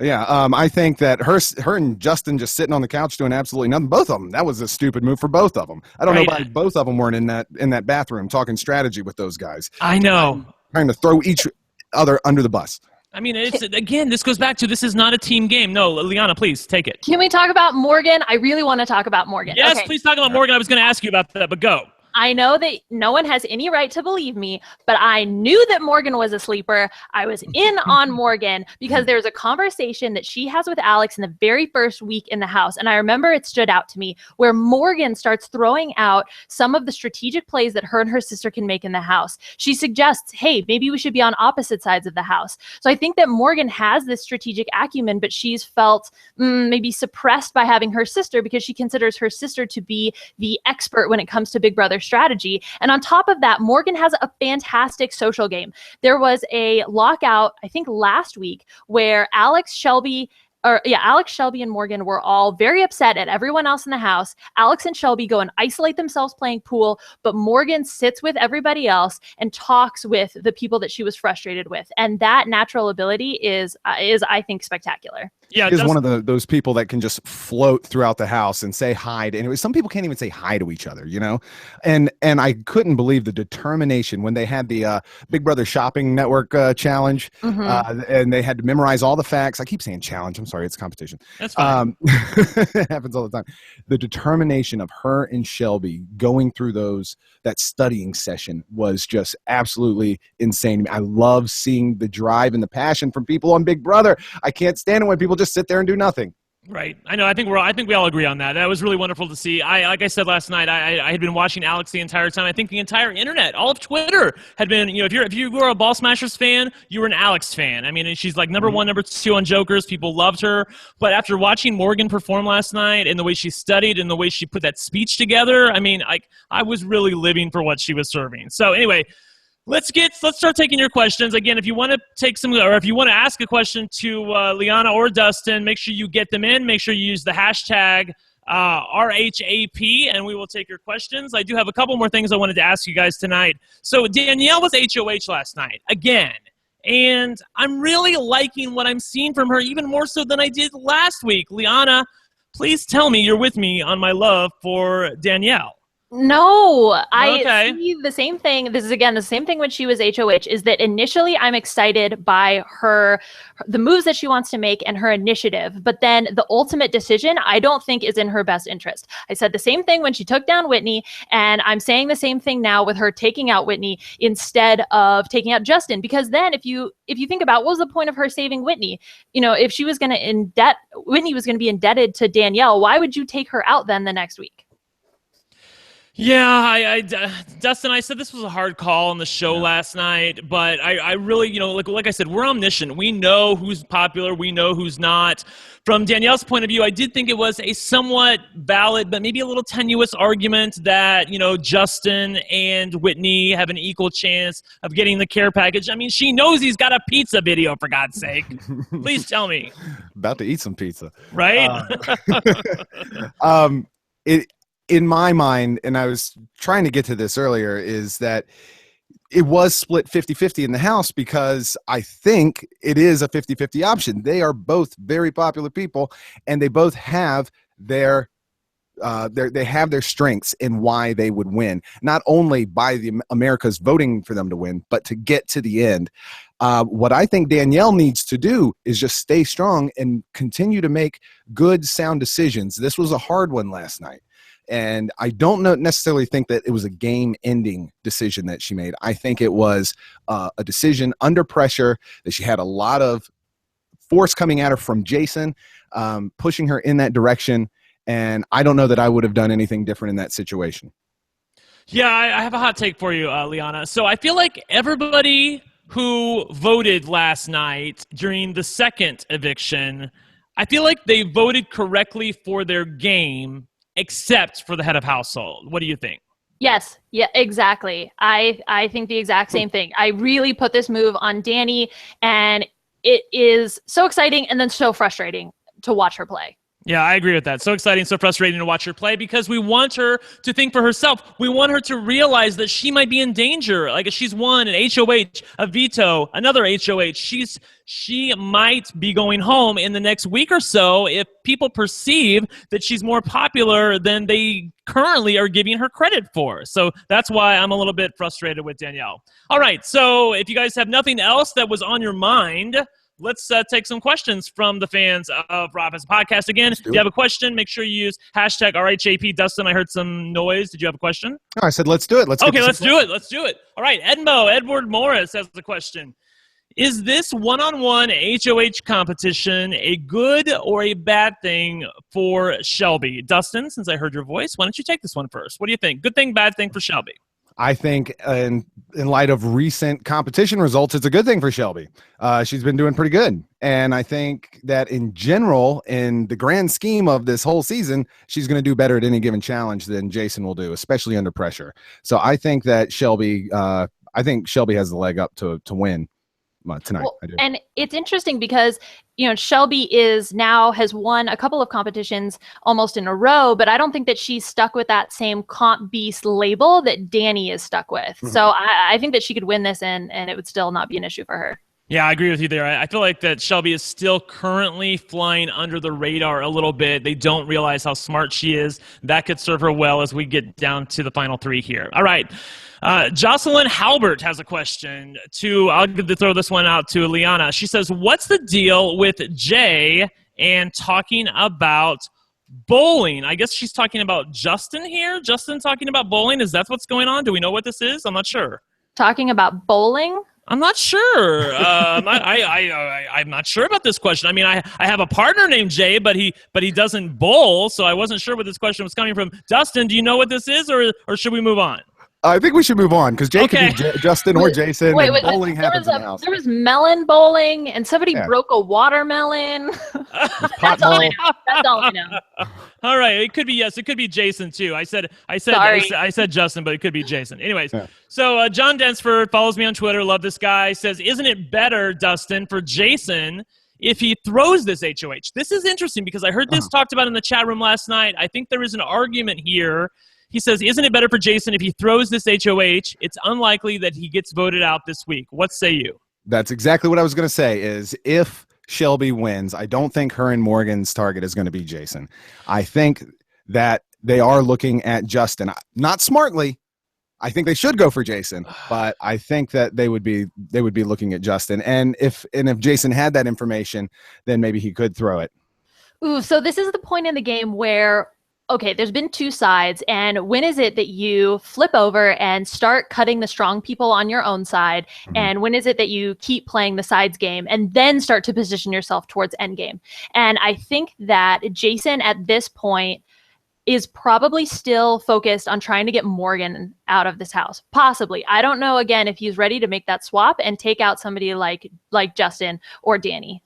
I think that her and Justin just sitting on the couch doing absolutely nothing. Both of them. That was a stupid move for both of them. I don't know why both of them weren't in that bathroom talking strategy with those guys. I know. Trying to throw each other under the bus. I mean, this goes back to this is not a team game. No, Liana, please take it. Can we talk about Morgan? I really want to talk about Morgan. Yes, okay. Please talk about Morgan. I was going to ask you about that, but go. I know that no one has any right to believe me, but I knew that Morgan was a sleeper. I was in on Morgan because there's a conversation that she has with Alex in the very first week in the house. And I remember it stood out to me where Morgan starts throwing out some of the strategic plays that her and her sister can make in the house. She suggests, hey, maybe we should be on opposite sides of the house. So I think that Morgan has this strategic acumen, but she's felt maybe suppressed by having her sister because she considers her sister to be the expert when it comes to Big Brother strategy. And on top of that, Morgan has a fantastic social game. There was a lockout, I think last week, where Alex, Shelby, and Morgan were all very upset at everyone else in the house. Alex and Shelby go and isolate themselves playing pool, but Morgan sits with everybody else and talks with the people that she was frustrated with. And that natural ability is I think, spectacular. Yeah, is one of those people that can just float throughout the house and say hi. And some people can't even say hi to each other, you know? And I couldn't believe the determination when they had the Big Brother Shopping Network challenge, and they had to memorize all the facts. I keep saying challenge. I'm sorry, it's competition. That's fine. It happens all the time. The determination of her and Shelby going through that studying session was just absolutely insane. I love seeing the drive and the passion from people on Big Brother. I can't stand it when people just sit there and do nothing. Right. I know. I think we all agree on that. That was really wonderful to see. Like I said last night, I had been watching Alex the entire time. I think the entire internet, all of Twitter had been, if you were a Ball Smashers fan, you were an Alex fan. I mean, and she's like number one, number two on Jokers. People loved her. But after watching Morgan perform last night and the way she studied and the way she put that speech together, I mean, I was really living for what she was serving. So anyway, Let's start taking your questions. Again, if you want to if you want to ask a question to Liana or Dustin, make sure you get them in. Make sure you use the hashtag RHAP, and we will take your questions. I do have a couple more things I wanted to ask you guys tonight. So Danielle was HOH last night, again. And I'm really liking what I'm seeing from her, even more so than I did last week. Liana, please tell me you're with me on my love for Danielle. No, Okay. I see the same thing. This is, again, the same thing when she was HOH, is that initially I'm excited by the moves that she wants to make and her initiative. But then the ultimate decision, I don't think is in her best interest. I said the same thing when she took down Whitney, and I'm saying the same thing now with her taking out Whitney instead of taking out Justin. Because then if you think about what was the point of her saving Whitney? If she was going to Whitney was going to be indebted to Danielle, why would you take her out then the next week? Yeah, Dustin, I said this was a hard call on the show last night, but I really, like I said, we're omniscient. We know who's popular. We know who's not. From Danielle's point of view, I did think it was a somewhat valid, but maybe a little tenuous argument that, Justin and Whitney have an equal chance of getting the care package. I mean, she knows he's got a pizza video, for God's sake. Please tell me. About to eat some pizza. Right? In my mind, and I was trying to get to this earlier, is that it was split 50-50 in the House because I think it is a 50-50 option. They are both very popular people, and they both have their strengths in why they would win, not only by the America's voting for them to win, but to get to the end. What I think Danielle needs to do is just stay strong and continue to make good, sound decisions. This was a hard one last night. And I don't necessarily think that it was a game-ending decision that she made. I think it was a decision under pressure, that she had a lot of force coming at her from Jason, pushing her in that direction. And I don't know that I would have done anything different in that situation. Yeah, I have a hot take for you, Liana. So I feel like everybody who voted last night during the second eviction, I feel like they voted correctly for their game, except for the head of household. What do you think? Yes. Yeah, exactly. I think the exact same thing. I really put this move on Danny, and it is so exciting and then so frustrating to watch her play. Yeah, I agree with that. So exciting, so frustrating to watch her play because we want her to think for herself. We want her to realize that she might be in danger. Like if she's won an HOH, a veto, another HOH, she might be going home in the next week or so if people perceive that she's more popular than they currently are giving her credit for. So that's why I'm a little bit frustrated with Danielle. All right, so if you guys have nothing else that was on your mind, let's take some questions from the fans of RHAP as a podcast. Again, if you have a question, make sure you use hashtag RHAP. Dustin, I heard some noise. Did you have a question? No, I said, let's do it. Let's do it. Let's do it. All right, Edward Morris has the question. Is this one-on-one HOH competition a good or a bad thing for Shelby? Dustin, since I heard your voice, why don't you take this one first? What do you think? Good thing, bad thing for Shelby? I think in light of recent competition results, it's a good thing for Shelby. She's been doing pretty good. And I think that in general, in the grand scheme of this whole season, she's going to do better at any given challenge than Jason will do, especially under pressure. So I think that Shelby has the leg up to win tonight. Well, and it's interesting because, Shelby has won a couple of competitions almost in a row, but I don't think that she's stuck with that same comp beast label that Danny is stuck with. Mm-hmm. So I think that she could win this and it would still not be an issue for her. Yeah, I agree with you there. I feel like that Shelby is still currently flying under the radar a little bit. They don't realize how smart she is. That could serve her well as we get down to the final three here. All right. Jocelyn Halbert has a question I'll throw this one out to Liana. She says, what's the deal with Jay and talking about bowling. I guess she's talking about Justin here. Justin talking about bowling. Is that what's going on? Do we know what this is? I'm not sure. Talking about bowling? I'm not sure. I'm not sure about this question. I mean, I have a partner named Jay, but he doesn't bowl, so I wasn't sure where this question was coming from. Dustin, do you know what this is, or should we move on? I think we should move on because Jay could be Justin or Jason. Wait, bowling happens in the house. There was melon bowling, and somebody broke a watermelon. That's all I know. That's all I know. All right, it could be yes, it could be Jason too. I said Justin, but it could be Jason. Anyways, so John Densford follows me on Twitter. Love this guy. Says, "Isn't it better, Dustin, for Jason if he throws this HOH?" This is interesting because I heard this talked about in the chat room last night. I think there is an argument here. He says, "Isn't it better for Jason if he throws this HOH? It's unlikely that he gets voted out this week." What say you? That's exactly what I was going to say is if Shelby wins, I don't think her and Morgan's target is going to be Jason. I think that they are looking at Justin. Not smartly. I think they should go for Jason, but I think that they would be looking at Justin. And if Jason had that information, then maybe he could throw it. Ooh, so this is the point in the game where okay, there's been two sides, and when is it that you flip over and start cutting the strong people on your own side, and when is it that you keep playing the sides game and then start to position yourself towards endgame? And I think that Jason at this point is probably still focused on trying to get Morgan out of this house. Possibly. I don't know, again, if he's ready to make that swap and take out somebody like Justin or Danny.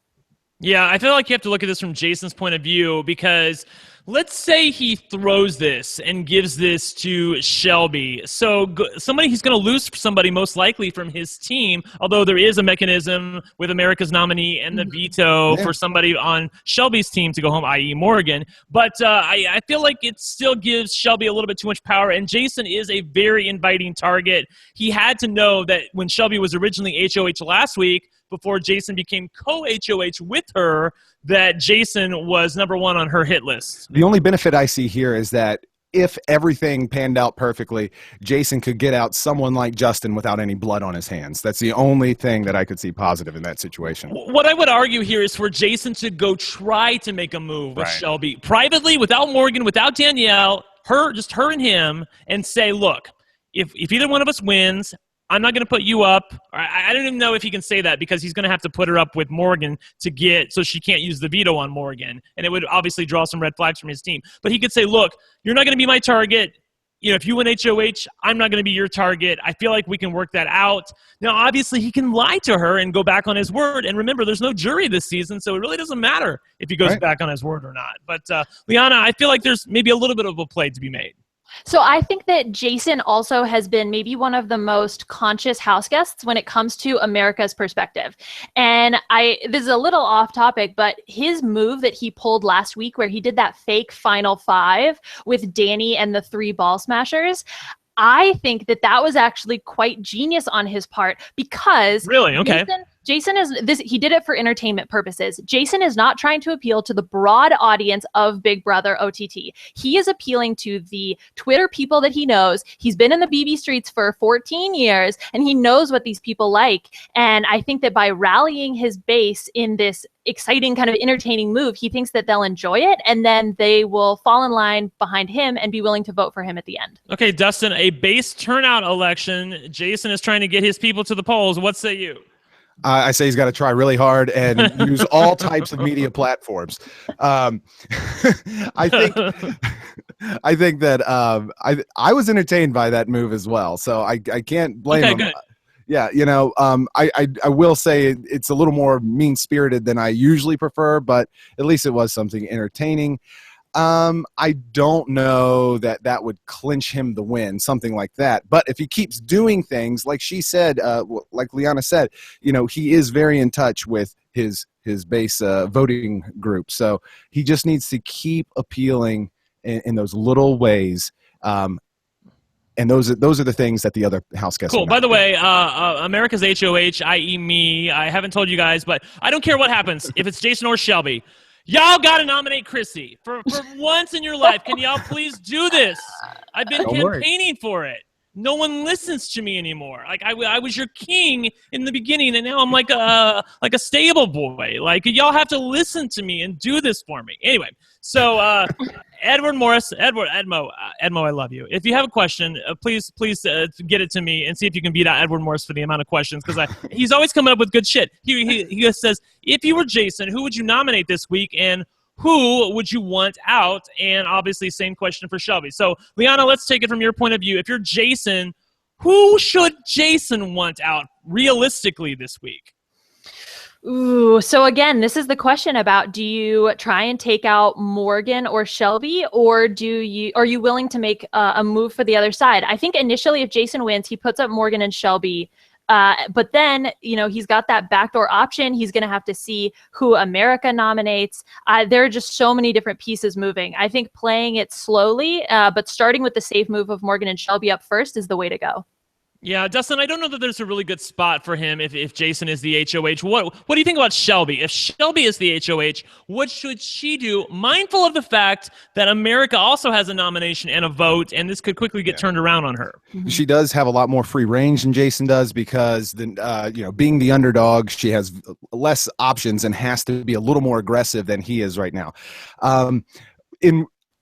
Yeah, I feel like you have to look at this from Jason's point of view because let's say he throws this and gives this to Shelby. So somebody he's going to lose somebody most likely from his team, although there is a mechanism with America's nominee and the veto for somebody on Shelby's team to go home, i.e. Morgan. But I feel like it still gives Shelby a little bit too much power, and Jason is a very inviting target. He had to know that when Shelby was originally HOH last week, before Jason became co-HOH with her, that Jason was number one on her hit list. The only benefit I see here is that if everything panned out perfectly, Jason could get out someone like Justin without any blood on his hands. That's the only thing that I could see positive in that situation. What I would argue here is for Jason to go try to make a move with Shelby privately, without Morgan, without Danielle, just her and him, and say, look, if either one of us wins, I'm not going to put you up. I don't even know if he can say that because he's going to have to put her up with Morgan so she can't use the veto on Morgan. And it would obviously draw some red flags from his team. But he could say, look, you're not going to be my target. You know, if you win HOH, I'm not going to be your target. I feel like we can work that out. Now, obviously, he can lie to her and go back on his word. And remember, there's no jury this season, so it really doesn't matter if he goes back on his word or not. But, Liana, I feel like there's maybe a little bit of a play to be made. So I think that Jason also has been maybe one of the most conscious house guests when it comes to America's perspective. And this is a little off topic, but his move that he pulled last week where he did that fake Final Five with Danny and the 3 ball smashers, I think that was actually quite genius on his part because really? Okay. Jason he did it for entertainment purposes. Jason is not trying to appeal to the broad audience of Big Brother OTT. He is appealing to the Twitter people that he knows. He's been in the BB streets for 14 years and he knows what these people like. And I think that by rallying his base in this exciting kind of entertaining move, he thinks that they'll enjoy it and then they will fall in line behind him and be willing to vote for him at the end. Okay, Dustin, a base turnout election. Jason is trying to get his people to the polls. What say you? I say he's got to try really hard and use all types of media platforms. I think that I was entertained by that move as well, so I can't blame him. Good. Yeah, you know, I will say it's a little more mean-spirited than I usually prefer, but at least it was something entertaining. I don't know that would clinch him the win, something like that. But if he keeps doing things like she said, like Liana said, you know, he is very in touch with his base voting group. So he just needs to keep appealing in those little ways. And those are the things that the other house guests. Cool. By the way, America's HOH, i.e. me, I haven't told you guys, but I don't care what happens if it's Jason or Shelby. Y'all got to nominate Chrissy for once in your life. Can y'all please do this? I've been campaigning for it. no one listens to me anymore. Like I was your king in the beginning, and now I'm like a stable boy. Like y'all have to listen to me and do this for me. Anyway, so Edmo, I love you. If you have a question, please get it to me and see if you can beat out Edward Morris for the amount of questions, because he's always coming up with good shit. He just says, if you were Jason, who would you nominate this week, and who would you want out? And obviously, same question for Shelby. So, Liana, let's take it from your point of view. If you're Jason, who should Jason want out realistically this week? Ooh, so again, this is the question about, do you try and take out Morgan or Shelby, or are you willing to make a move for the other side? I think initially, if Jason wins, he puts up Morgan and Shelby. But then, he's got that backdoor option. He's going to have to see who America nominates. There are just so many different pieces moving. I think playing it slowly, but starting with the safe move of Morgan and Shelby up first is the way to go. Yeah, Dustin, I don't know that there's a really good spot for him if Jason is the HOH. What do you think about Shelby? If Shelby is the HOH, what should she do, mindful of the fact that America also has a nomination and a vote, and this could quickly get turned around on her? She does have a lot more free range than Jason does, because being the underdog, she has less options and has to be a little more aggressive than he is right now.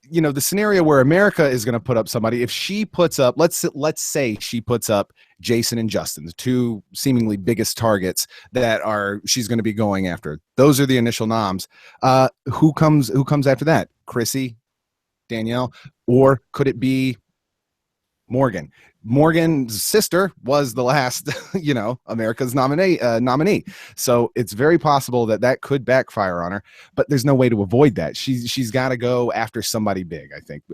The scenario where America is going to put up somebody, if she puts up, let's say she puts up Jason and Justin, the two seemingly biggest targets that she's going to be going after. Those are the initial noms. Who comes after that? Chrissy, Danielle, or could it be Morgan? Morgan's sister was the last, America's nominee. So it's very possible that could backfire on her, but there's no way to avoid that. She's got to go after somebody big. I think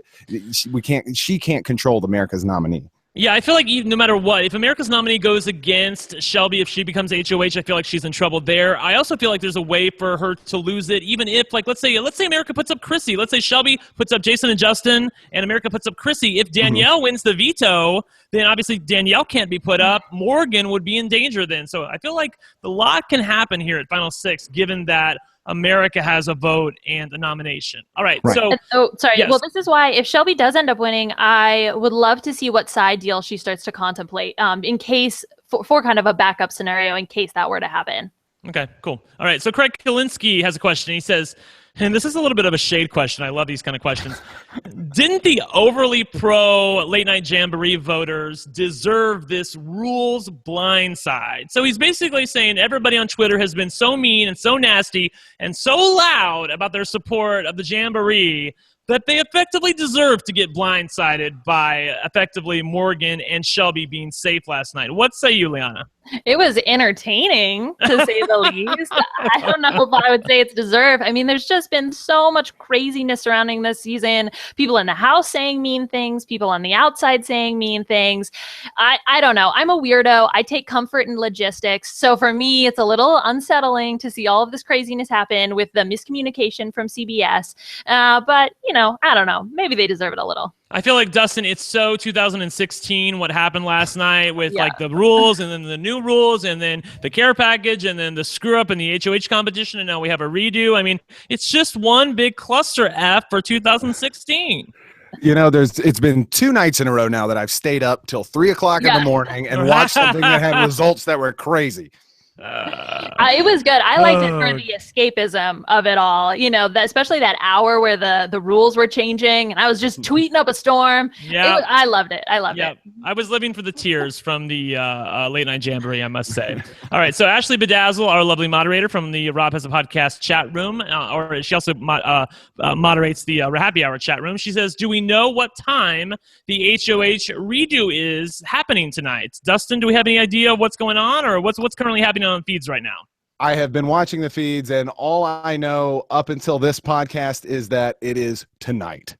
she can't control America's nominee. Yeah, I feel like no matter what, if America's nominee goes against Shelby, if she becomes HOH, I feel like she's in trouble there. I also feel like there's a way for her to lose it, even if, let's say America puts up Chrissy. Let's say Shelby puts up Jason and Justin, and America puts up Chrissy. If Danielle wins the veto, then obviously Danielle can't be put up. Morgan would be in danger then. So I feel like a lot can happen here at Final Six, given that America has a vote and a nomination. All right. So, sorry. Yes. Well, this is why if Shelby does end up winning, I would love to see what side deal she starts to contemplate, in case for kind of a backup scenario in case that were to happen. Okay, cool. All right. So Craig Kalinsky has a question. He says, and this is a little bit of a shade question. I love these kind of questions. Didn't the overly pro Late Night Jamboree voters deserve this rules blindside? So he's basically saying everybody on Twitter has been so mean and so nasty and so loud about their support of the Jamboree that they effectively deserve to get blindsided by effectively Morgan and Shelby being safe last night. What say you, Liana? It was entertaining, to say the least. I don't know if I would say it's deserved. I mean, there's just been so much craziness surrounding this season. People in the house saying mean things, people on the outside saying mean things. I don't know. I'm a weirdo. I take comfort in logistics. So for me, it's a little unsettling to see all of this craziness happen with the miscommunication from CBS. But, I don't know. Maybe they deserve it a little. I feel like, Dustin, it's so 2016 what happened last night with the rules and then the new rules and then the care package and then the screw up in the HOH competition, and now we have a redo. I mean, it's just one big cluster F for 2016. It's been 2 nights in a row now that I've stayed up till 3 o'clock in the morning and watched something that had results that were crazy. It was good. I liked it for the escapism of it all. Especially that hour where the rules were changing, and I was just tweeting up a storm. Yeah, I loved it. I loved it. I was living for the tears from the Late Night Jamboree, I must say. All right, so Ashley Bedazzle, our lovely moderator from the RHAP has a podcast chat room, or she also moderates the Happy Hour chat room. She says, "Do we know what time the HOH redo is happening tonight?" Dustin, do we have any idea of what's going on, or what's currently happening on feeds right now? I have been watching the feeds, and all I know up until this podcast is that it is tonight.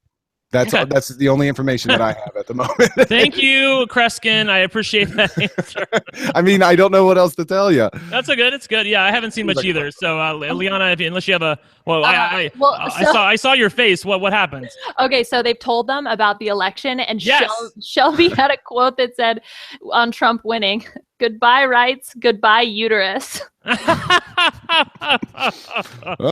That's the only information that I have at the moment. Thank you, Kreskin. I appreciate that answer. I mean, I don't know what else to tell you. That's good. It's good. Yeah, I haven't seen much either. So, Liana, unless you have a I saw your face. What happened? Okay, so they've told them about the election, and Shelby had a quote that said on Trump winning, "Goodbye rights, goodbye uterus."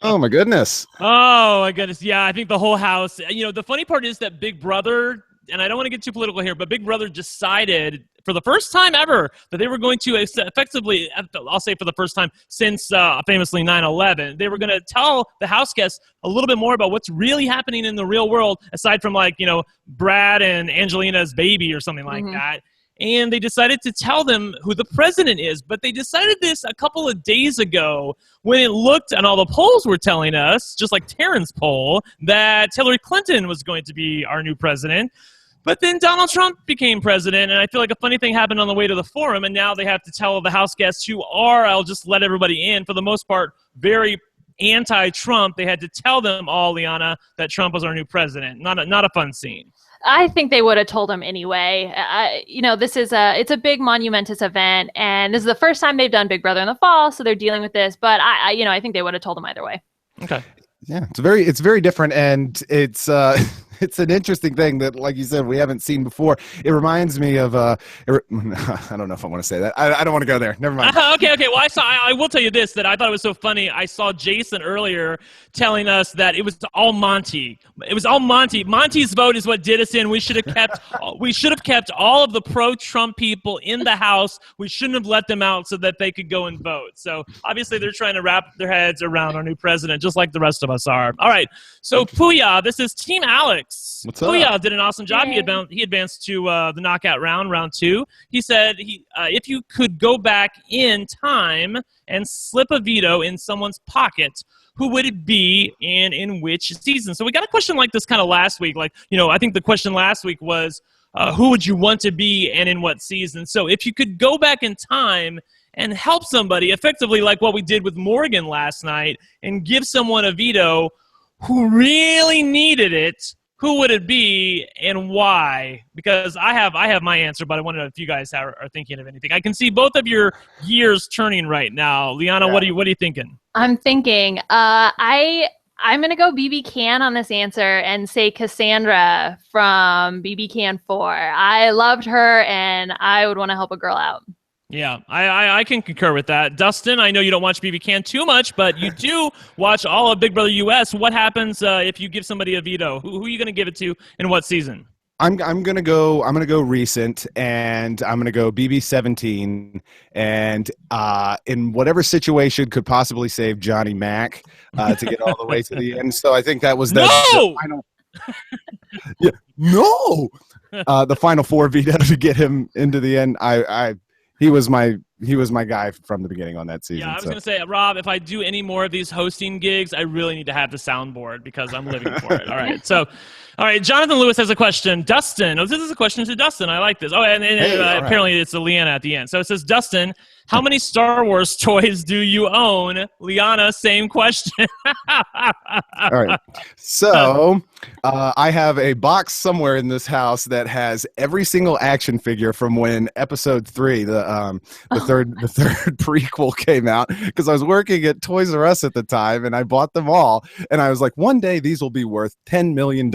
Oh my goodness. Oh my goodness. Yeah, I think the whole house. The funny part is that Big Brother and I don't want to get too political here, but Big Brother decided for the first time ever that they were going to effectively, I'll say for the first time since famously 9/11, they were going to tell the house guests a little bit more about what's really happening in the real world, aside from like, Brad and Angelina's baby or something like that. And they decided to tell them who the president is. But they decided this a couple of days ago when it looked, and all the polls were telling us, just like Taryn's poll, that Hillary Clinton was going to be our new president. But then Donald Trump became president, and I feel like a funny thing happened on the way to the forum, and now they have to tell the house guests who are, I'll just let everybody in, for the most part, very anti-Trump. They had to tell them all, Liana, that Trump was our new president. Not a fun scene. I think they would have told him anyway. This is it's a big monumentous event, and this is the first time they've done Big Brother in the fall, so they're dealing with this. But I think they would have told him either way. Okay. Yeah, it's very different, and it's it's an interesting thing that, like you said, we haven't seen before. It reminds me of I don't know if I want to say that. I don't want to go there. Never mind. Okay. Well, I will tell you this, that I thought it was so funny. I saw Jason earlier telling us that it was all Monty. It was all Monty. Monty's vote is what did us in. We should have kept all of the pro-Trump people in the house. We shouldn't have let them out so that they could go and vote. So obviously they're trying to wrap their heads around our new president, just like the rest of us are. All right. So Puya, this is Team Alex. What's up? Puya did an awesome job. He advanced to the knockout round 2. He said if you could go back in time and slip a veto in someone's pocket, who would it be and in which season? So we got a question like this kind of last week. Like, I think the question last week was, who would you want to be and in what season? So if you could go back in time and help somebody, effectively like what we did with Morgan last night, and give someone a veto who really needed it, who would it be and why? Because I have my answer, but I want to know if you guys are thinking of anything. I can see both of your gears turning right now. Liana, Yeah. what are you thinking? I'm thinking. I'm gonna go BB Can on this answer and say Cassandra from BB Can 4. I loved her, and I would want to help a girl out. Yeah, I can concur with that. Dustin, I know you don't watch BB Can too much, but you do watch all of Big Brother US. What happens if you give somebody a veto? Who are you going to give it to in what season? I'm gonna go recent, and I'm gonna go BB17, and in whatever situation could possibly save Johnny Mac to get all the way to the end. So I think that was the final. Yeah, no, the final 4 veto to get him into the end. He was my guy from the beginning on that season. Yeah, I was going to say, Rob, if I do any more of these hosting gigs, I really need to have the soundboard because I'm living for it. All right. So, all right. Jonathan Lewis has a question. Dustin. Oh, this is a question to Dustin. I like this. Oh, and apparently it's a Liana at the end. So it says, Dustin, how many Star Wars toys do you own? Liana, same question. All right. So I have a box somewhere in this house that has every single action figure from when Episode 3, the third prequel came out, because I was working at Toys R Us at the time, and I bought them all, and I was like, one day these will be worth $10 million.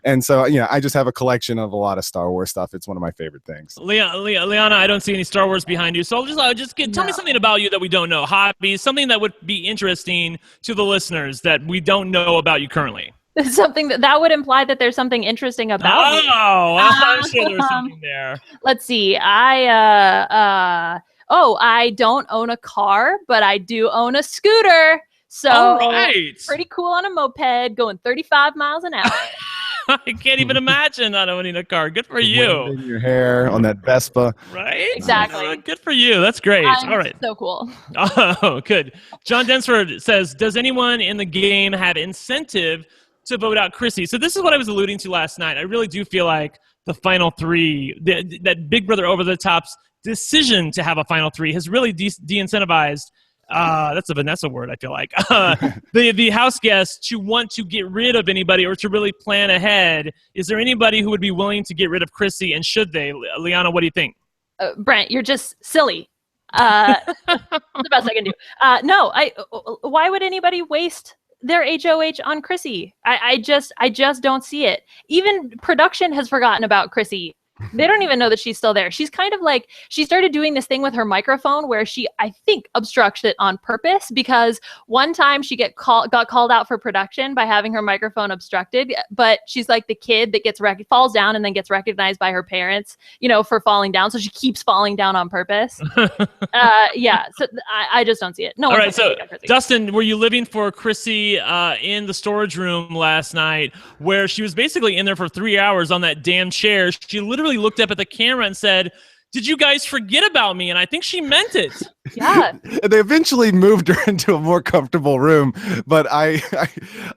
And so I just have a collection of a lot of Star Wars stuff. It's one of my favorite things. Liana, I don't see any Star Wars behind you, so tell me something about you that we don't know. Hobbies, something that would be interesting to the listeners that we don't know about you currly. Something that would imply that there's something interesting about me. I'm sure there's something there. Let's see. I don't own a car, but I do own a scooter. So pretty cool on a moped going 35 miles an hour. I can't even imagine not owning a car. Good for you. In your hair on that Vespa. Right? Exactly. Good for you. That's great. All right. So cool. Oh, good. John Densford says, does anyone in the game have incentive to vote out Chrissy? So this is what I was alluding to last night. I really do feel like the final 3, that Big Brother Over the Top's decision to have a final 3 has really de-incentivized that's a Vanessa word, I feel like. The house guests to want to get rid of anybody or to really plan ahead. Is there anybody who would be willing to get rid of Chrissy, and should they? Liana, what do you think? Brent, you're just silly. That's the best I can do. No, why would anybody waste their HOH on Chrissy? I just don't see it. Even production has forgotten about Chrissy. They don't even know that she's still there. She's kind of like, she started doing this thing with her microphone where she, I think, obstructs it on purpose, because one time she got called out for production by having her microphone obstructed. But she's like the kid that falls down and then gets recognized by her parents, for falling down. So she keeps falling down on purpose. Yeah. So I just don't see it. No. All right. So Dustin, were you living for Chrissy in the storage room last night, where she was basically in there for 3 hours on that damn chair? She literally looked up at the camera and said, "Did you guys forget about me?" And I think she meant it. Yeah. And they eventually moved her into a more comfortable room, but I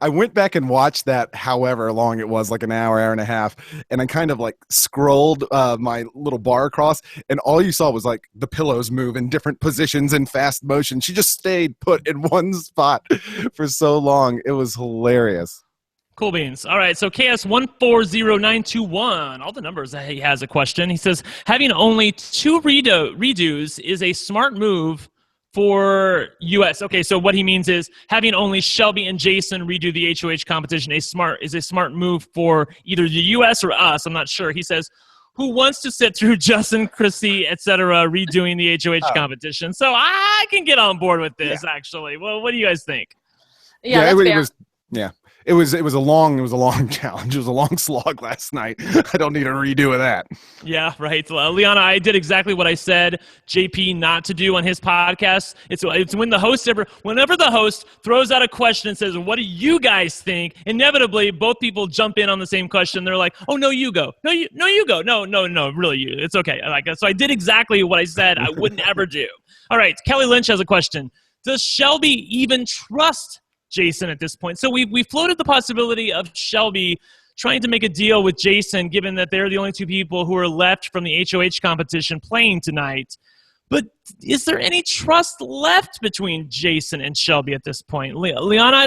went back and watched that, however long it was, like an hour and a half, and I kind of like scrolled my little bar across, and all you saw was like the pillows move in different positions in fast motion. She just stayed put in one spot for so long. It was hilarious. Cool beans. All right, so KS140921, all the numbers, he has a question. He says, having only 2 redos is a smart move for U.S. Okay, so what he means is having only Shelby and Jason redo the HOH competition is a smart move for either the U.S. or us. I'm not sure. He says, who wants to sit through Justin, Chrissy, etc., redoing the HOH competition? So I can get on board with this, actually. Well, what do you guys think? Yeah, that's fair. It was a long challenge. It was a long slog last night. I don't need a redo of that. Yeah, right. Liana, I did exactly what I said JP not to do on his podcast. It's when whenever the host throws out a question and says, "What do you guys think?" Inevitably, both people jump in on the same question. They're like, "Oh no, you go. No, you go. No, really you. It's okay." So I did exactly what I said I wouldn't ever do. All right, Kelly Lynch has a question. Does Shelby even trust Jason at this point? So we floated the possibility of Shelby trying to make a deal with Jason, given that they're the only 2 people who are left from the HOH competition playing tonight. But is there any trust left between Jason and Shelby at this point? Liana,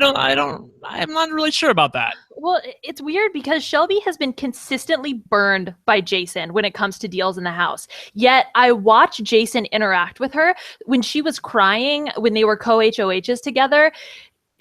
I'm not really sure about that. Well, it's weird because Shelby has been consistently burned by Jason when it comes to deals in the house. Yet I watch Jason interact with her when she was crying when they were co-HOHs together.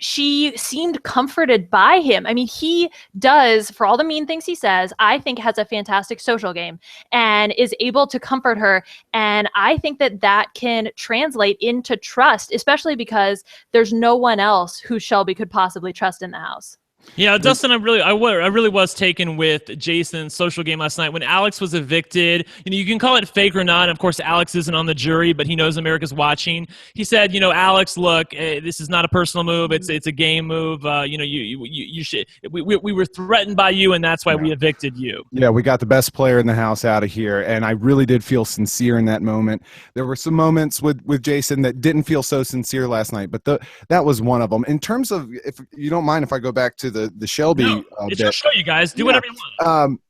She seemed comforted by him. I mean, he does, for all the mean things he says, I think has a fantastic social game and is able to comfort her. And I think that can translate into trust, especially because there's no one else who Shelby could possibly trust in the house. Yeah, Dustin, I really was taken with Jason's social game last night when Alex was evicted. You can call it fake or not. Of course, Alex isn't on the jury, but he knows America's watching. He said, Alex, look, this is not a personal move. It's a game move. You should. We were threatened by you, and that's why we evicted you. Yeah, we got the best player in the house out of here, and I really did feel sincere in that moment. There were some moments with Jason that didn't feel so sincere last night, but that was one of them. In terms of, if you don't mind, if I go back to the Shelby. No, it's your show, you guys. Do whatever you want.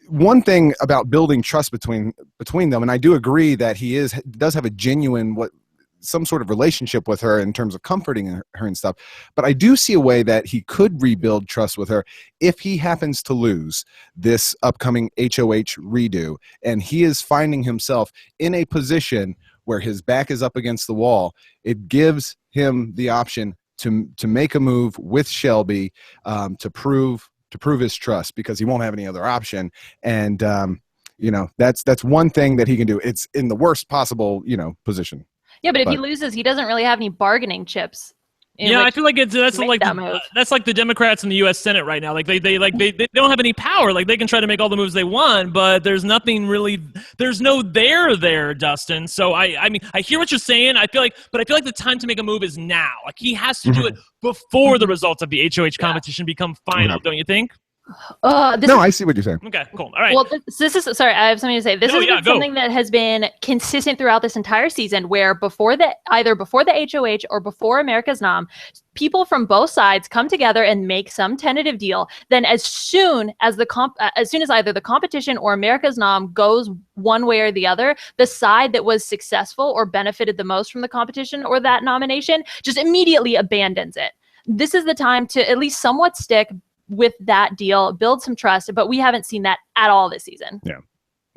One thing about building trust between them, and I do agree that he does have a genuine some sort of relationship with her in terms of comforting her and stuff. But I do see a way that he could rebuild trust with her if he happens to lose this upcoming HOH redo, and he is finding himself in a position where his back is up against the wall. It gives him the option to make a move with Shelby to prove his trust, because he won't have any other option. And that's one thing that he can do. It's in the worst possible position. Yeah, but if he loses, he doesn't really have any bargaining chips. Yeah, I feel like that's like the Democrats in the U.S. Senate right now. Like they don't have any power. Like they can try to make all the moves they want, but there's nothing really. There's no there, Dustin. So I mean, I hear what you're saying. I feel like the time to make a move is now. Like he has to do it before the results of the HOH competition become final. Don't you think? I see what you're saying. Okay, cool. All right. Well, this is sorry. I have something to say. This is something that has been consistent throughout this entire season, where either before the HOH or before America's Nom, people from both sides come together and make some tentative deal. Then, as soon as either the competition or America's Nom goes one way or the other, the side that was successful or benefited the most from the competition or that nomination just immediately abandons it. This is the time to at least somewhat stick with that deal, build some trust, but we haven't seen that at all this season.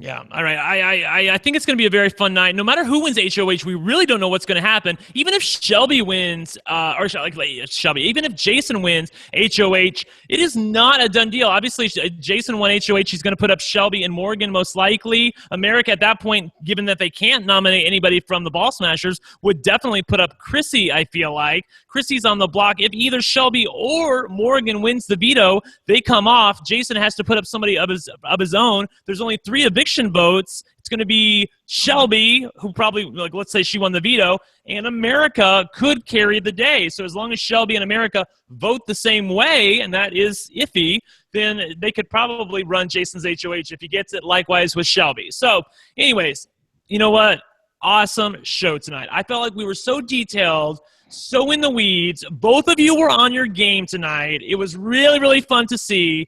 Yeah. All right. I think it's going to be a very fun night. No matter who wins HOH, we really don't know what's going to happen. Even if Shelby wins, Shelby, even if Jason wins HOH, it is not a done deal. Obviously, Jason won HOH. He's going to put up Shelby and Morgan most likely. America at that point, given that they can't nominate anybody from the Ball Smashers, would definitely put up Chrissy, I feel like. Chrissy's on the block. If either Shelby or Morgan wins the veto, they come off. Jason has to put up somebody of his own. There's only 3 eviction votes. It's going to be Shelby, who probably, let's say she won the veto, and America could carry the day. So as long as Shelby and America vote the same way, and that is iffy, then they could probably run Jason's HOH if he gets it, likewise with Shelby. So anyways, you know what? Awesome show tonight. I felt like we were so detailed, so in the weeds. Both of you were on your game tonight. It was really, really fun to see.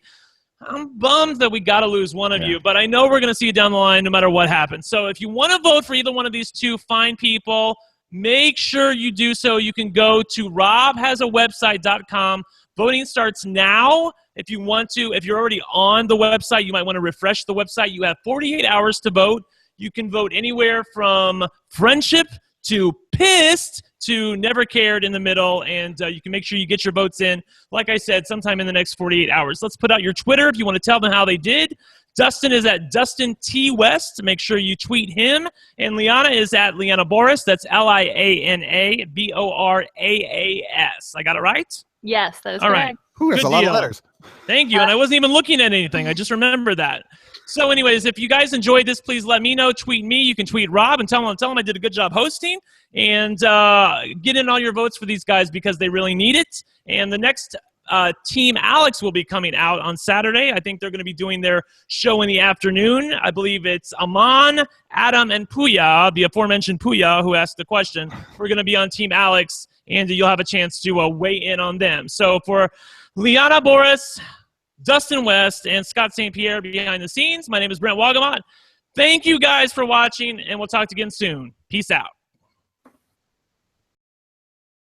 I'm bummed that we got to lose one of you, but I know we're going to see you down the line no matter what happens. So if you want to vote for either one of these two fine people, make sure you do so. You can go to robhasawebsite.com. Voting starts now. If you want to, if you're already on the website, you might want to refresh the website. You have 48 hours to vote. You can vote anywhere from friendship to pissed to never cared in the middle, and you can make sure you get your votes in, like I said, sometime in the next 48 hours. Let's put out your Twitter if you want to tell them how they did. Dustin is at Dustin T. West. Make sure you tweet him. And Liana is at Liana Boris. That's LianaBoraas. I got it right? Yes, that is all correct. Right. Who has a lot of letters? Thank you. And I wasn't even looking at anything. I just remembered that. So anyways, if you guys enjoyed this, please let me know. Tweet me. You can tweet Rob and tell him I did a good job hosting. And get in all your votes for these guys because they really need it. And the next Team Alex will be coming out on Saturday. I think they're going to be doing their show in the afternoon. I believe it's Aman, Adam, and Puya, the aforementioned Puya who asked the question. We're going to be on Team Alex, and you'll have a chance to weigh in on them. So for Liana Boris, Dustin West, and Scott St. Pierre behind the scenes, my name is Brent Wagamot. Thank you guys for watching, and we'll talk again soon. Peace out.